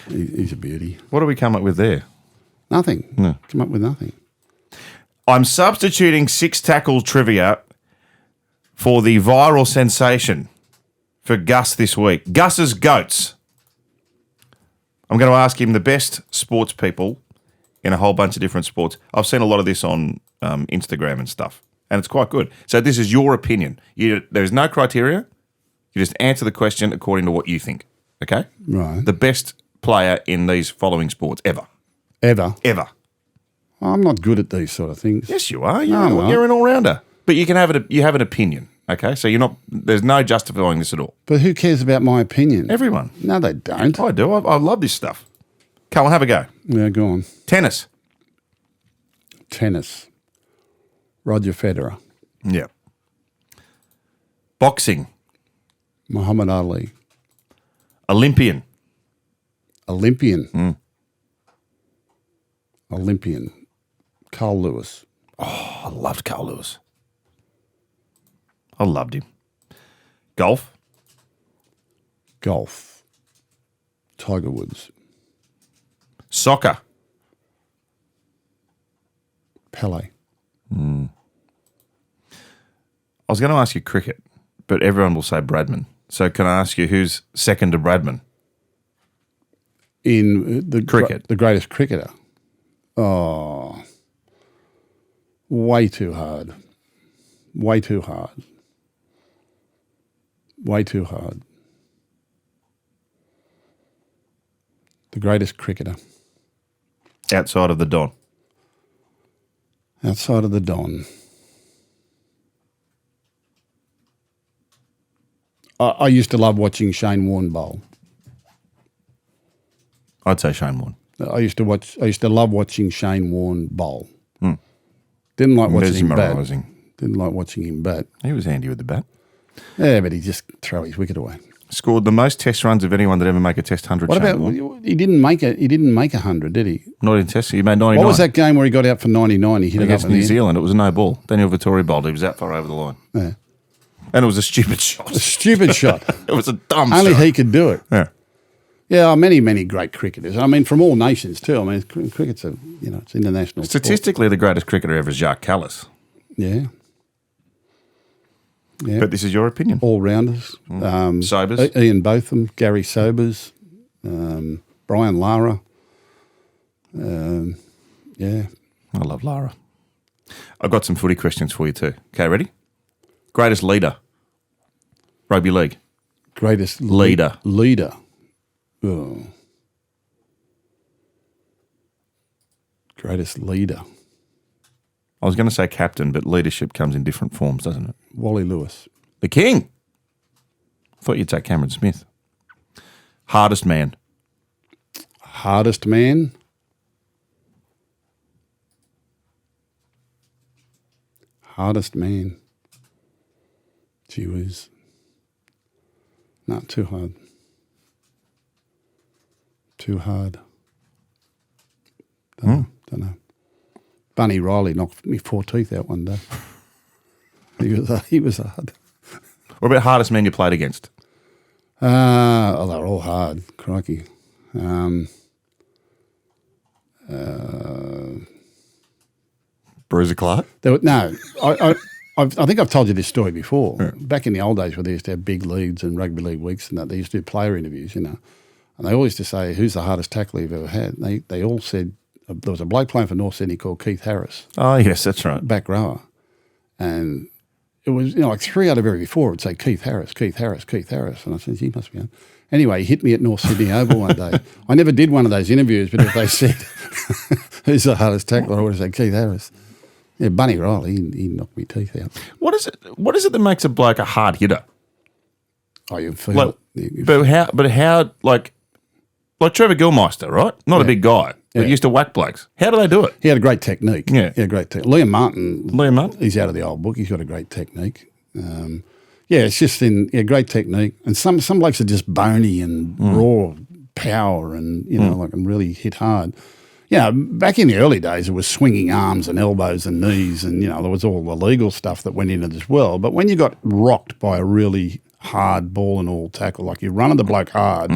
He's a beauty. What do we come up with there? Nothing. No. Come up with nothing. I'm substituting 6 tackle trivia for the viral sensation for Gus this week. Gus's Goats. I'm going to ask him the best sports people in a whole bunch of different sports. I've seen a lot of this on Instagram and stuff, and it's quite good. So this is your opinion. There's no criteria. You just answer the question according to what you think, okay? Right. The best player in these following sports ever. Ever? Ever. I'm not good at these sort of things. Yes, you are. You're an all-rounder. But you can have it. You have an opinion, okay? So you're not. There's no justifying this at all. But who cares about my opinion? Everyone. No, they don't. I do. I love this stuff. Come on, have a go. Yeah, go on. Tennis. Roger Federer. Yeah. Boxing. Muhammad Ali. Olympian. Olympian. Carl Lewis. Oh, I loved Carl Lewis. I loved him. Golf. Tiger Woods. Soccer. Pele. I was going to ask you cricket, but everyone will say Bradman. So can I ask you who's second to Bradman? In the cricket. The greatest cricketer. Oh, way too hard. The greatest cricketer. Outside of the Don. I used to love watching Shane Warne bowl. I'd say Shane Warne. I used to love watching Shane Warne bowl. Didn't like watching him bat. Didn't like watching him bat. He was handy with the bat. Yeah, but he just throw his wicket away. Scored the most test runs of anyone that ever make a test 100. What about he didn't make it? He didn't make 100, did he? Not in test. He made 99. What was that game where he got out for 99? He hit against it up New Zealand? It was a no ball. Daniel Vittori bowled. He was that far over the line. Yeah. And it was a stupid shot. A stupid shot. It was a dumb Only shot. he could do it. Yeah. Yeah, many great cricketers. I mean, from all nations too. I mean, cricket's it's international. Statistically, the greatest cricketer ever is Jacques Kallis. Yeah. Yeah. But this is your opinion. All rounders. Sobers. Ian Botham, Gary Sobers, Brian Lara. Yeah. I love Lara. I've got some footy questions for you too. Okay, ready? Greatest leader. Rugby league. Greatest leader. Leader. Oh. Greatest leader. I was going to say captain, but leadership comes in different forms, doesn't it? Wally Lewis. The king. I thought you'd say Cameron Smith. Hardest man. Hardest man. Hardest man. Gee whiz. Not too hard. Too hard. Don't know. Bunny Riley knocked me 4 teeth out one day. He was hard. What about hardest man you played against? They were all hard. Crikey. Bruiser Clark? I think I've told you this story before. Yeah. Back in the old days where they used to have big leagues and rugby league weeks and that, they used to do player interviews, and they always used to say, who's the hardest tackler you've ever had? And they all said, there was a bloke playing for North Sydney called Keith Harris. Oh, yes, that's right. Back rower. And it was, like 3 out of every 4 would say Keith Harris, Keith Harris, Keith Harris. And I said, he must be on. Anyway, he hit me at North Sydney Oval one day. I never did one of those interviews, but if they said, who's the hardest tackler, I would have said Keith Harris. Yeah, Bunny Riley, he knocked me teeth out. What is it that makes a bloke a hard hitter? Oh, you feel But how, like Trevor Gilmeister, right? Not a big guy, but used to whack blokes. How do they do it? He had a great technique. Yeah. He had great technique. Liam Martin, he's out of the old book. He's got a great technique. It's just great technique. And some blokes are just bony and raw power and, and really hit hard. Back in the early days, it was swinging arms and elbows and knees and, there was all the legal stuff that went in it as well. But when you got rocked by a really hard ball and all tackle, like you're running the bloke hard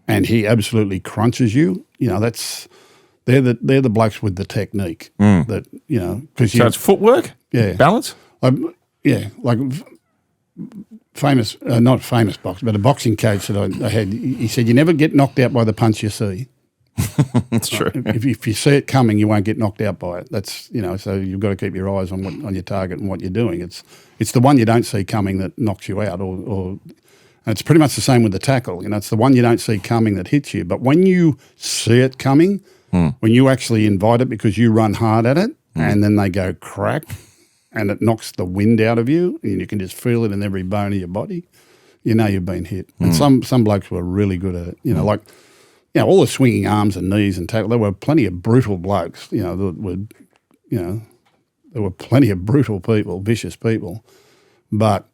and he absolutely crunches you, they're the blokes with the technique. That, because so it's footwork? Yeah. Balance? Famous, not famous boxer, but a boxing coach that I had, he said, you never get knocked out by the punch you see. That's true. If you see it coming, you won't get knocked out by it. That's so you've got to keep your eyes on your target and what you're doing. It's the one you don't see coming that knocks you out, or and it's pretty much the same with the tackle. It's the one you don't see coming that hits you. But when you see it coming, when you actually invite it because you run hard at it, and then they go crack, and it knocks the wind out of you, and you can just feel it in every bone of your body, you've been hit. And some blokes were really good at it. Like. All the swinging arms and knees and tackle, there were plenty of brutal blokes, there were plenty of brutal people, vicious people. But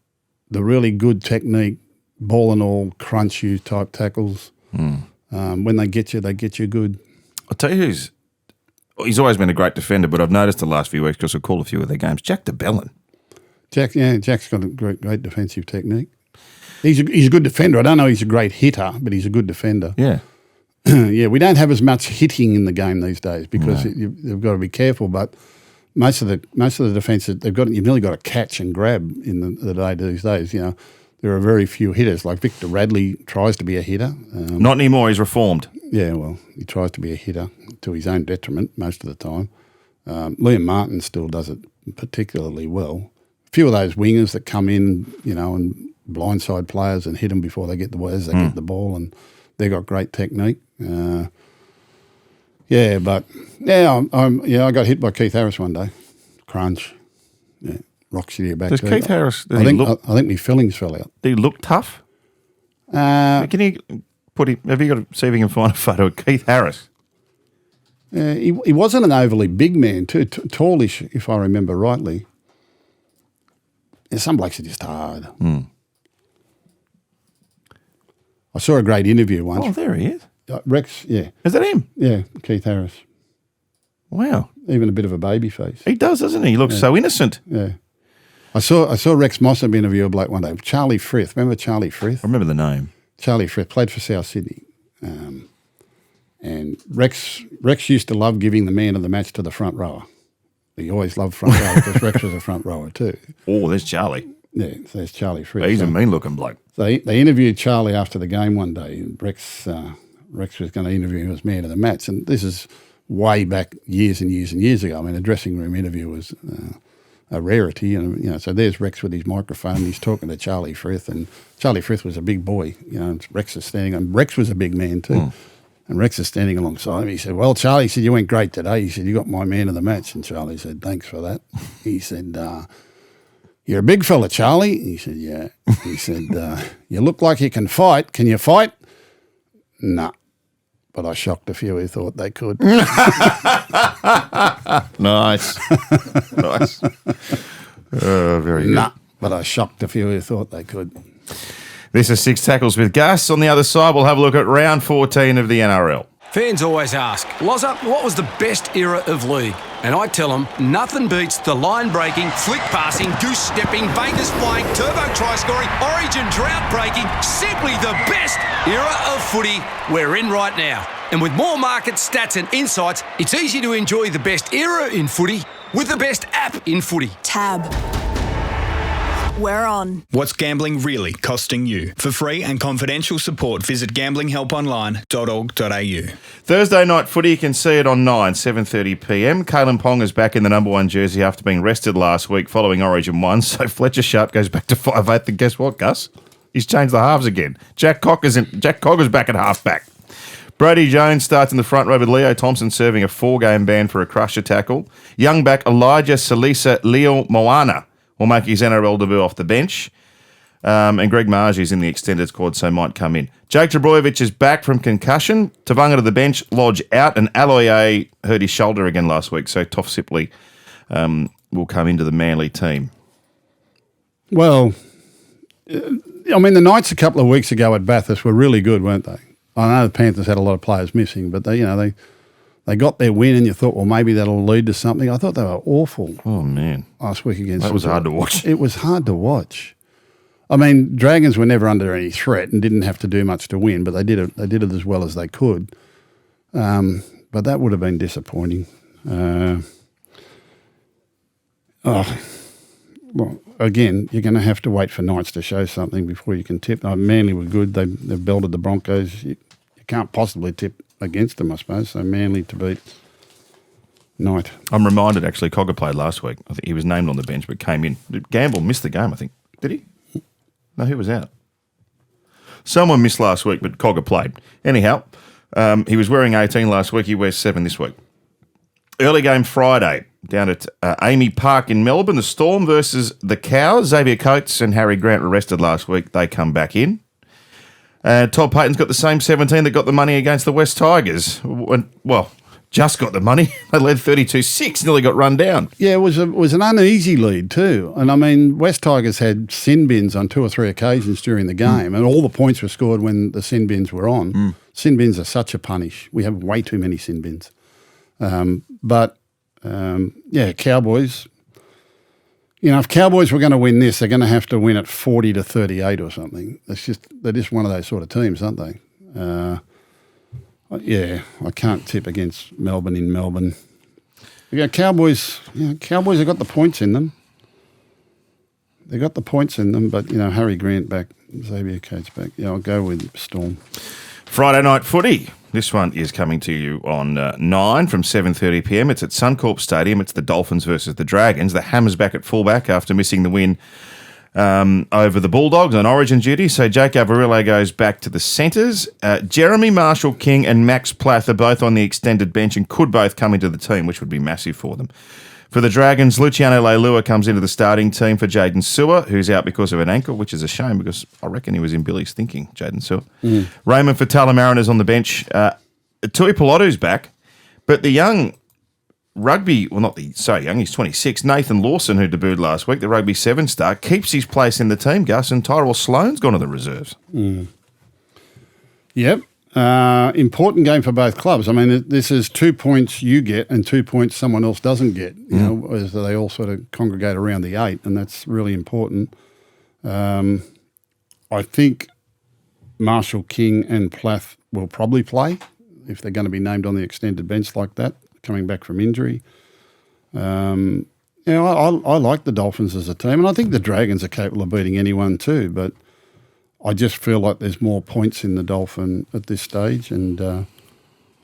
the really good technique, ball and all, crunch you type tackles, when they get you good. I'll tell you he's always been a great defender, but I've noticed the last few weeks because I've called a few of their games, Jack de Belin. Jack's got a great defensive technique. He's a good defender. I don't know he's a great hitter, but he's a good defender. Yeah. We don't have as much hitting in the game these days because you've got to be careful. But most of the defence you've nearly got to catch and grab in the day these days. There are very few hitters. Like Victor Radley tries to be a hitter. Not anymore. He's reformed. Yeah, well, he tries to be a hitter to his own detriment most of the time. Liam Martin still does it particularly well. A few of those wingers that come in, and blindside players and hit them before they get the get the ball and. They got great technique. I got hit by Keith Harris one day. Crunch. Yeah, rocks you to your back. Does Keith Harris? I think my fillings fell out. Did he look tough? Can you put him? Have you got to see if you can find a photo of Keith Harris? He wasn't an overly big man too, tallish if I remember rightly. Some blokes are just hard. I saw a great interview once. Oh, there he is. Rex, yeah. Is that him? Yeah, Keith Harris. Wow. Even a bit of a baby face. He does, doesn't he? He looks so innocent. Yeah. I saw Rex Mossop interview a bloke one day. Charlie Frith. Remember Charlie Frith? I remember the name. Charlie Frith played for South Sydney. And Rex used to love giving the man of the match to the front rower. He always loved front rower because Rex was a front rower too. Oh, there's Charlie. Yeah, so there's Charlie Frith. He's a mean-looking bloke. So they interviewed Charlie after the game one day. And Rex was going to interview him as man of the match. And this is way back years and years and years ago. I mean, a dressing room interview was a rarity. And, so there's Rex with his microphone. He's talking to Charlie Frith. And Charlie Frith was a big boy. And Rex is standing. And Rex was a big man too. And Rex is standing alongside him. He said, well, Charlie, he said, you went great today. He said, you got my man of the match. And Charlie said, thanks for that. He said, you're a big fella, Charlie. He said, yeah. He said, you look like you can fight. Can you fight? Nah. But I shocked a few who thought they could. Nice. Nice. Very good. Nah. But I shocked a few who thought they could. This is Six Tackles with Gus. On the other side, we'll have a look at round 14 of the NRL. Fans always ask, Lozza, what was the best era of league? And I tell them, nothing beats the line-breaking, flick-passing, goose-stepping, Vegas flying, turbo try-scoring, origin drought-breaking, simply the best era of footy we're in right now. And with more market stats and insights, it's easy to enjoy the best era in footy with the best app in footy. Tab. We're on. What's gambling really costing you? For free and confidential support, visit gamblinghelponline.org.au. Thursday night footy, you can see it on 9, 7:30pm. Kalen Pong is back in the number 1 jersey after being rested last week following Origin 1, so Fletcher Sharp goes back to 5'8", and guess what, Gus? He's changed the halves again. Jack Cogger's back at halfback. Brody Jones starts in the front row with Leo Thompson serving a 4-game ban for a crusher tackle. Young back Elijah Salisa Leo Moana will make his NRL debut off the bench. And Greg Margie's in the extended squad, so might come in. Jake Trbojevic is back from concussion. Tavanga to the bench, Lodge out, and Aloye hurt his shoulder again last week, so Toff Sipley will come into the Manly team. Well, I mean, the Knights a couple of weeks ago at Bathurst were really good, weren't they? I know the Panthers had a lot of players missing, but they got their win, and you thought, well, maybe that'll lead to something. I thought they were awful. Oh man, last week against. That was hard to watch. It was hard to watch. I mean, Dragons were never under any threat and didn't have to do much to win, but they did it. They did it as well as they could. But that would have been disappointing. Well, again, you're going to have to wait for Knights to show something before you can tip. Manly were good. They've belted the Broncos. You can't possibly tip against them, I suppose. So Manly to beat Knight. I'm reminded, actually, Cogger played last week. I think he was named on the bench but came in. Gamble missed the game, I think. Did he? No, he was out. Someone missed last week, but Cogger played. Anyhow, he was wearing 18 last week. He wears 7 this week. Early game Friday down at Amy Park in Melbourne. The Storm versus the Cows. Xavier Coates and Harry Grant were arrested last week. They come back in. Todd Payton's got the same 17 that got the money against the West Tigers. Well, just got the money. They led 32-6, nearly got run down. Yeah, it was an uneasy lead too. And, I mean, West Tigers had sin bins on 2 or 3 occasions during the game, and all the points were scored when the sin bins were on. Sin bins are such a punish. We have way too many sin bins. Cowboys, if Cowboys were going to win this, they're going to have to win at 40-38 or something. They're just one of those sort of teams, aren't they? I can't tip against Melbourne in Melbourne. Cowboys have got the points in them. They got the points in them, but, Harry Grant back, Xavier Coates back. I'll go with Storm. Friday night footy. This one is coming to you on 9 from 7:30pm. It's at Suncorp Stadium. It's the Dolphins versus the Dragons. The Hammers back at fullback after missing the win over the Bulldogs on Origin duty. So Jake Avarillo goes back to the centres. Jeremy Marshall-King and Max Plath are both on the extended bench and could both come into the team, which would be massive for them. For the Dragons, Luciano Leilua comes into the starting team for Jaden Sewer, who's out because of an ankle, which is a shame because I reckon he was in Billy's thinking, Jaden Sewer. Raymond Fatala-Mariner's on the bench. Tui Pilotu's back, but the young rugby, well, not so young, he's 26, Nathan Lawson, who debuted last week, the Rugby 7 star, keeps his place in the team, Gus, and Tyrell Sloan's gone to the reserves. Yep. Important game for both clubs. I mean, this is 2 points you get and 2 points someone else doesn't get, you know, as they all sort of congregate around the 8, and that's really important. I think Marshall, King and Plath will probably play if they're going to be named on the extended bench like that, coming back from injury. You know, I like the Dolphins as a team, and I think the Dragons are capable of beating anyone too, but I just feel like there's more points in the Dolphin at this stage, and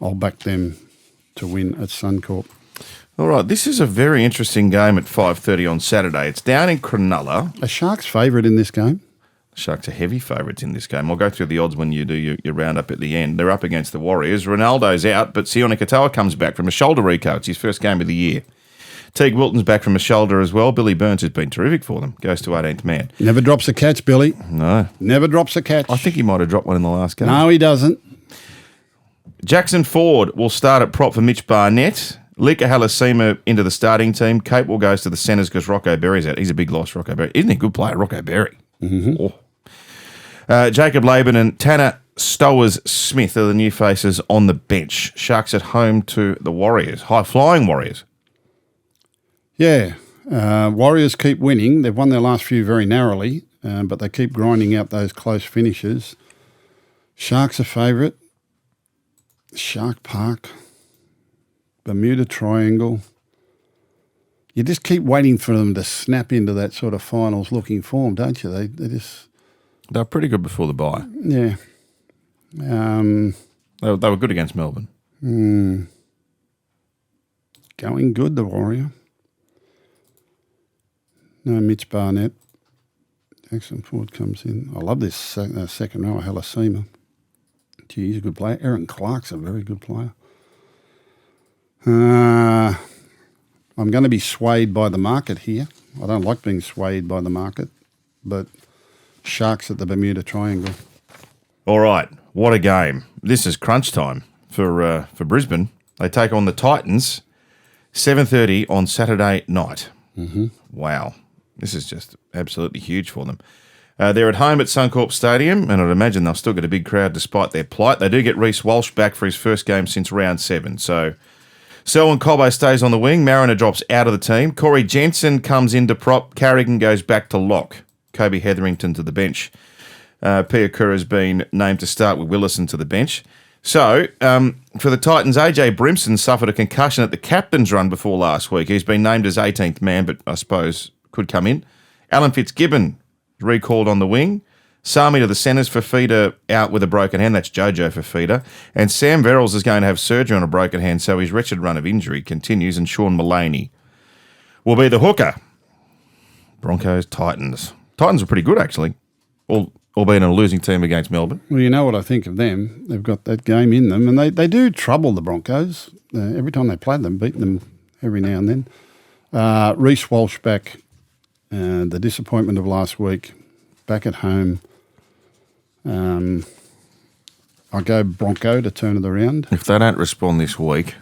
I'll back them to win at Suncorp. All right, this is a very interesting game at 5:30 on Saturday. It's down in Cronulla. Are Sharks favourite in this game? Sharks are heavy favourites in this game. I'll go through the odds when you do your roundup at the end. They're up against the Warriors. Ronaldo's out, but Sione Katoa comes back from a shoulder reco. It's his first game of the year. Teague Wilton's back from a shoulder as well. Billy Burns has been terrific for them. Goes to 18th man. Never drops a catch, Billy. No. Never drops a catch. I think he might have dropped one in the last game. No, he doesn't. Jackson Ford will start at prop for Mitch Barnett. Lika Halasima into the starting team. Capewell goes to the centres because Rocco Berry's out. He's a big loss, Rocco Berry. Isn't he a good player, Rocco Berry? Mm-hmm. Oh. Jacob Laban and Tanner Stowers-Smith are the new faces on the bench. Sharks at home to the Warriors. High-flying Warriors. Yeah. Warriors keep winning. They've won their last few very narrowly, but they keep grinding out those close finishes. Sharks are favourite. Shark Park. Bermuda Triangle. You just keep waiting for them to snap into that sort of finals-looking form, don't you? They just... They were pretty good before the bye. Yeah. They were good against Melbourne. Going good, the Warrior. No, Mitch Barnett. Jackson Ford comes in. I love this second row, Halasima. Gee, he's a good player. Aaron Clark's a very good player. I'm going to be swayed by the market here. I don't like being swayed by the market, but Sharks at the Bermuda Triangle. All right, what a game. This is crunch time for Brisbane. They take on the Titans, 7:30 on Saturday night. Mm-hmm. Wow. This is just absolutely huge for them. They're at home at Suncorp Stadium, and I'd imagine they'll still get a big crowd despite their plight. They do get Reece Walsh back for his first game since round 7. So Selwyn Cobbo stays on the wing. Mariner drops out of the team. Corey Jensen comes into prop. Carrigan goes back to lock. Kobe Hetherington to the bench. Piakura has been named to start with Willison to the bench. So, for the Titans, AJ Brimson suffered a concussion at the captain's run before last week. He's been named as 18th man, but I suppose could come in. Alan Fitzgibbon recalled on the wing. Sami to the centres for Feeder out with a broken hand. That's Jojo for Feeder. And Sam Verrills is going to have surgery on a broken hand, so his wretched run of injury continues. And Sean Mullaney will be the hooker. Broncos, Titans. Titans are pretty good, actually, albeit in a losing team against Melbourne. Well, you know what I think of them. They've got that game in them, and they do trouble the Broncos. Every time they play them, beat them every now and then. Reece Walsh back. The disappointment of last week, back at home. I'll go Bronco to turn it around. If they don't respond this week,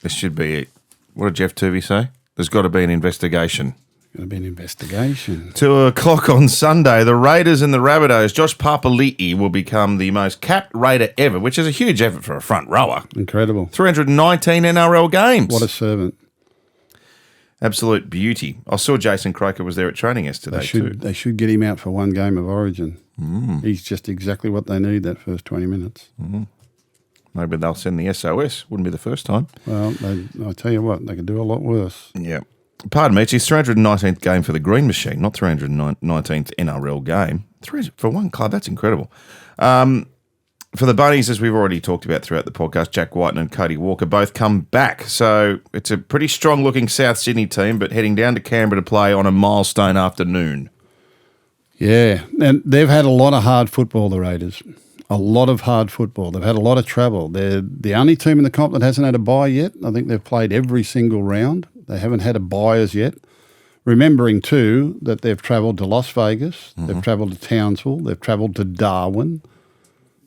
this should be it. What did Jeff Tuvey say? There's got to be an investigation. Going to be an investigation. 2:00 on Sunday, the Raiders and the Rabbitohs. Josh Papali'i will become the most capped Raider ever, which is a huge effort for a front rower. Incredible. 319 NRL games. What a servant. Absolute beauty. I saw Jason Croker was there at training yesterday too. They should get him out for one game of Origin. He's just exactly what they need that first 20 minutes. Maybe they'll send the SOS. Wouldn't be the first time. Well, I tell you what, they could do a lot worse. Yeah. Pardon me, it's his 319th game for the Green Machine, not 319th NRL game. For one club, that's incredible. For the Bunnies, as we've already talked about throughout the podcast, Jack Whiten and Cody Walker both come back. So it's a pretty strong-looking South Sydney team, but heading down to Canberra to play on a milestone afternoon. Yeah, and they've had a lot of hard football, the Raiders. A lot of hard football. They've had a lot of travel. They're the only team in the comp that hasn't had a bye yet. I think they've played every single round. They haven't had a bye as yet. Remembering, too, that they've travelled to Las Vegas, they've travelled to Townsville, they've travelled to Darwin,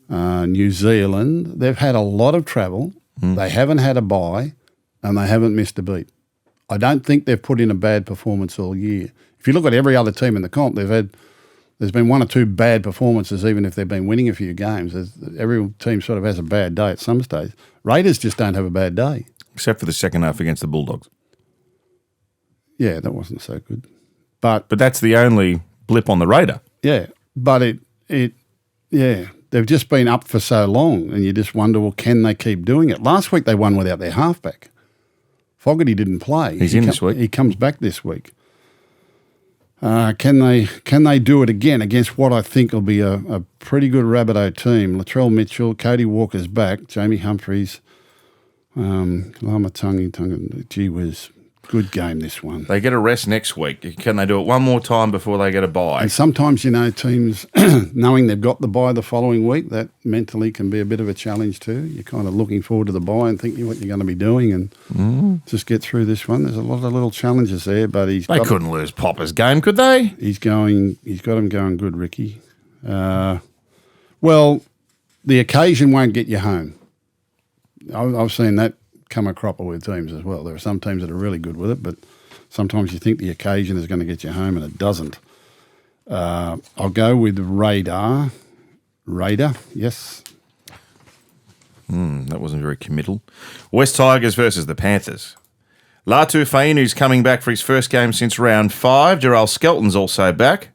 New Zealand. They've had a lot of travel. They haven't had a bye, and they haven't missed a beat. I don't think they've put in a bad performance all year. If you look at every other team in the comp, they've There's been one or two bad performances, even if they've been winning a few games. Every team sort of has a bad day at some stage. Raiders just don't have a bad day. Except for the second half against the Bulldogs. Yeah, that wasn't so good. But that's the only blip on the radar. Yeah, but they've just been up for so long, and you just wonder, well, can they keep doing it? Last week they won without their halfback. Fogarty didn't play. He's in this week. He comes back this week. Can they do it again against what I think will be a pretty good Rabbitoh team? Latrell Mitchell, Cody Walker's back, Jamie Humphries, Lama Tungi, gee whiz. Good game, this one. They get a rest next week. Can they do it one more time before they get a bye? And sometimes, teams, knowing they've got the bye the following week, that mentally can be a bit of a challenge too. You're kind of looking forward to the bye and thinking what you're going to be doing and just get through this one. There's a lot of little challenges there, but They couldn't lose Popper's game, could they? He's got him going good, Ricky. Well, the occasion won't get you home. I've seen that come a cropper with teams as well. There are some teams that are really good with it, but sometimes you think the occasion is going to get you home and it doesn't. I'll go with Raider, yes. That wasn't very committal. West Tigers versus the Panthers. Latu Fainu's coming back for his first game since round 5. Jarrell Skelton's also back.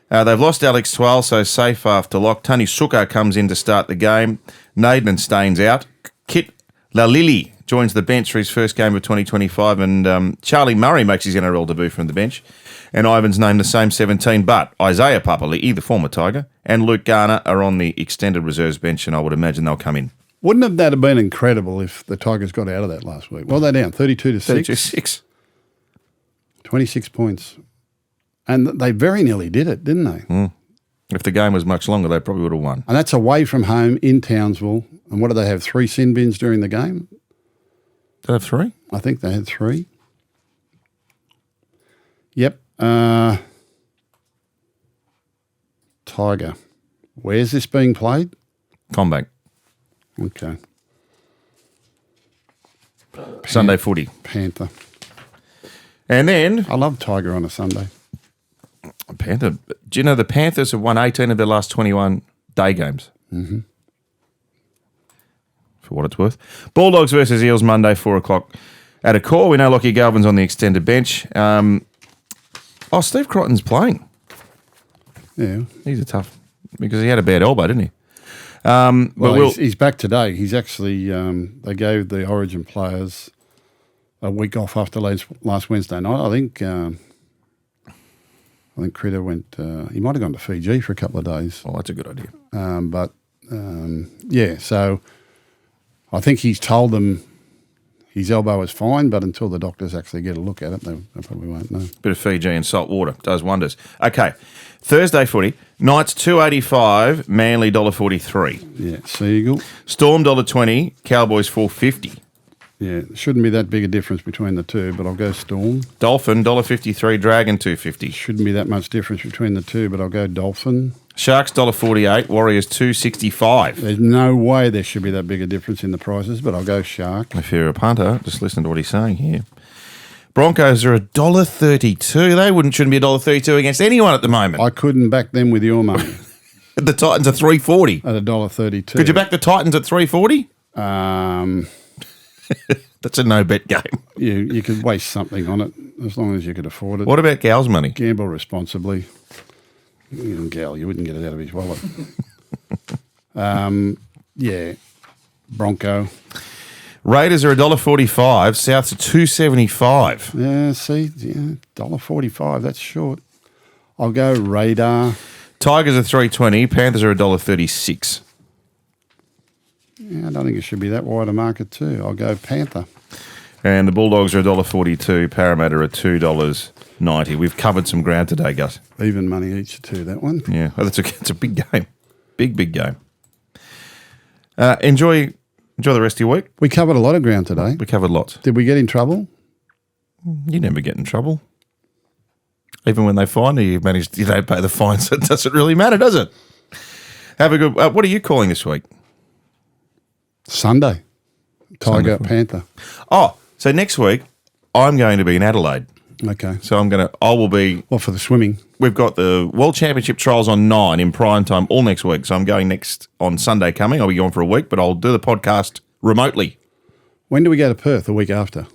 They've lost Alex Twal, so safe after lock. Tony Suka comes in to start the game. Naden and Staines out. Kit Lalili joins the bench for his first game of 2025, and Charlie Murray makes his NRL debut from the bench. And Ivan's named the same 17, but Isaiah Papali'i, the former Tiger, and Luke Garner are on the extended reserves bench, and I would imagine they'll come in. Wouldn't that have been incredible if the Tigers got out of that last week? Well, they're down 32-6. 32-6. 26 points. And they very nearly did it, didn't they? If the game was much longer, they probably would have won. And that's away from home in Townsville. And what do they have, 3 sin bins during the game? They have 3? I think they had 3. Yep. Tiger. Where's this being played? Combank. Okay. Sunday footy. Panther. And then I love Tiger on a Sunday. Panther. Do you know the Panthers have won 18 of their last 21 day games? Mm-hmm. For what it's worth. Bulldogs versus Eels Monday, 4 o'clock at a core. We know Lachlan Galvin's on the extended bench. Steve Crichton's playing. Yeah. He's a tough, because he had a bad elbow, didn't he? He's back today. He's actually, they gave the Origin players a week off after last Wednesday night. I think Critter went, he might have gone to Fiji for a couple of days. Oh, that's a good idea. So I think he's told them his elbow is fine, but until the doctors actually get a look at it, they probably won't know. Bit of Fiji and salt water does wonders. Okay, Thursday footy. Knights $2.85, Manly $1.43. Yeah, Seagull. Storm $1.20, Cowboys $4.50. Yeah, shouldn't be that big a difference between the two, but I'll go Storm. Dolphin $1.53, Dragon $2.50. Shouldn't be that much difference between the two, but I'll go Dolphin. Sharks $1.48, Warriors $2.65. There's no way there should be that big a difference in the prices, but I'll go Shark. If you're a punter, just listen to what he's saying here. Broncos are $1.32. They shouldn't be $1.32 against anyone at the moment. I couldn't back them with your money. The Titans are $3.40. At $1.32. Could you back the Titans at $3.40? That's a no-bet game. You could waste something on it as long as you could afford it. What about Gal's money? Gamble responsibly. Gal, you wouldn't get it out of his wallet. Bronco. Raiders are $1.45. Souths are $2.75. Yeah, see, $1.45. That's short. I'll go Radar. Tigers are $3.20. Panthers are $1.36. Yeah, I don't think it should be that wide a market too. I'll go Panther. And the Bulldogs are $1.42. Parramatta are $2.90. We've covered some ground today, Gus. Even money each too, that one. Yeah, it's a big game. Big game. Enjoy the rest of your week. We covered a lot of ground today. We covered lots. Did we get in trouble? You never get in trouble. Even when they fine you, you've managed, you don't pay the fine, so it doesn't really matter, does it? Have a good... what are you calling this week? Sunday. Tiger, Sunday. Panther. Oh, so next week, I'm going to be in Adelaide. Okay. So I will be. Well, for the swimming. We've got the World Championship trials on 9 in prime time all next week. So I'm going next on Sunday coming. I'll be gone for a week, but I'll do the podcast remotely. When do we go to Perth? The week after?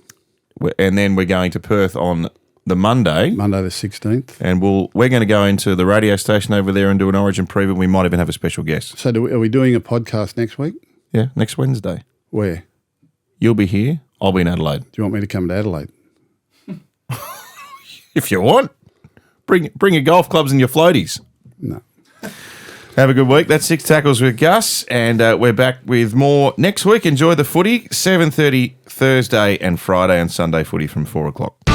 And then we're going to Perth on the Monday. Monday the 16th. And we're going to go into the radio station over there and do an Origin preview. We might even have a special guest. So are we doing a podcast next week? Yeah, next Wednesday. Where? You'll be here. I'll be in Adelaide. Do you want me to come to Adelaide? If you want. Bring your golf clubs and your floaties. No. Have a good week. That's 6 Tackles with Gus, and we're back with more next week. Enjoy the footy, 7:30 Thursday and Friday and Sunday footy from 4 o'clock.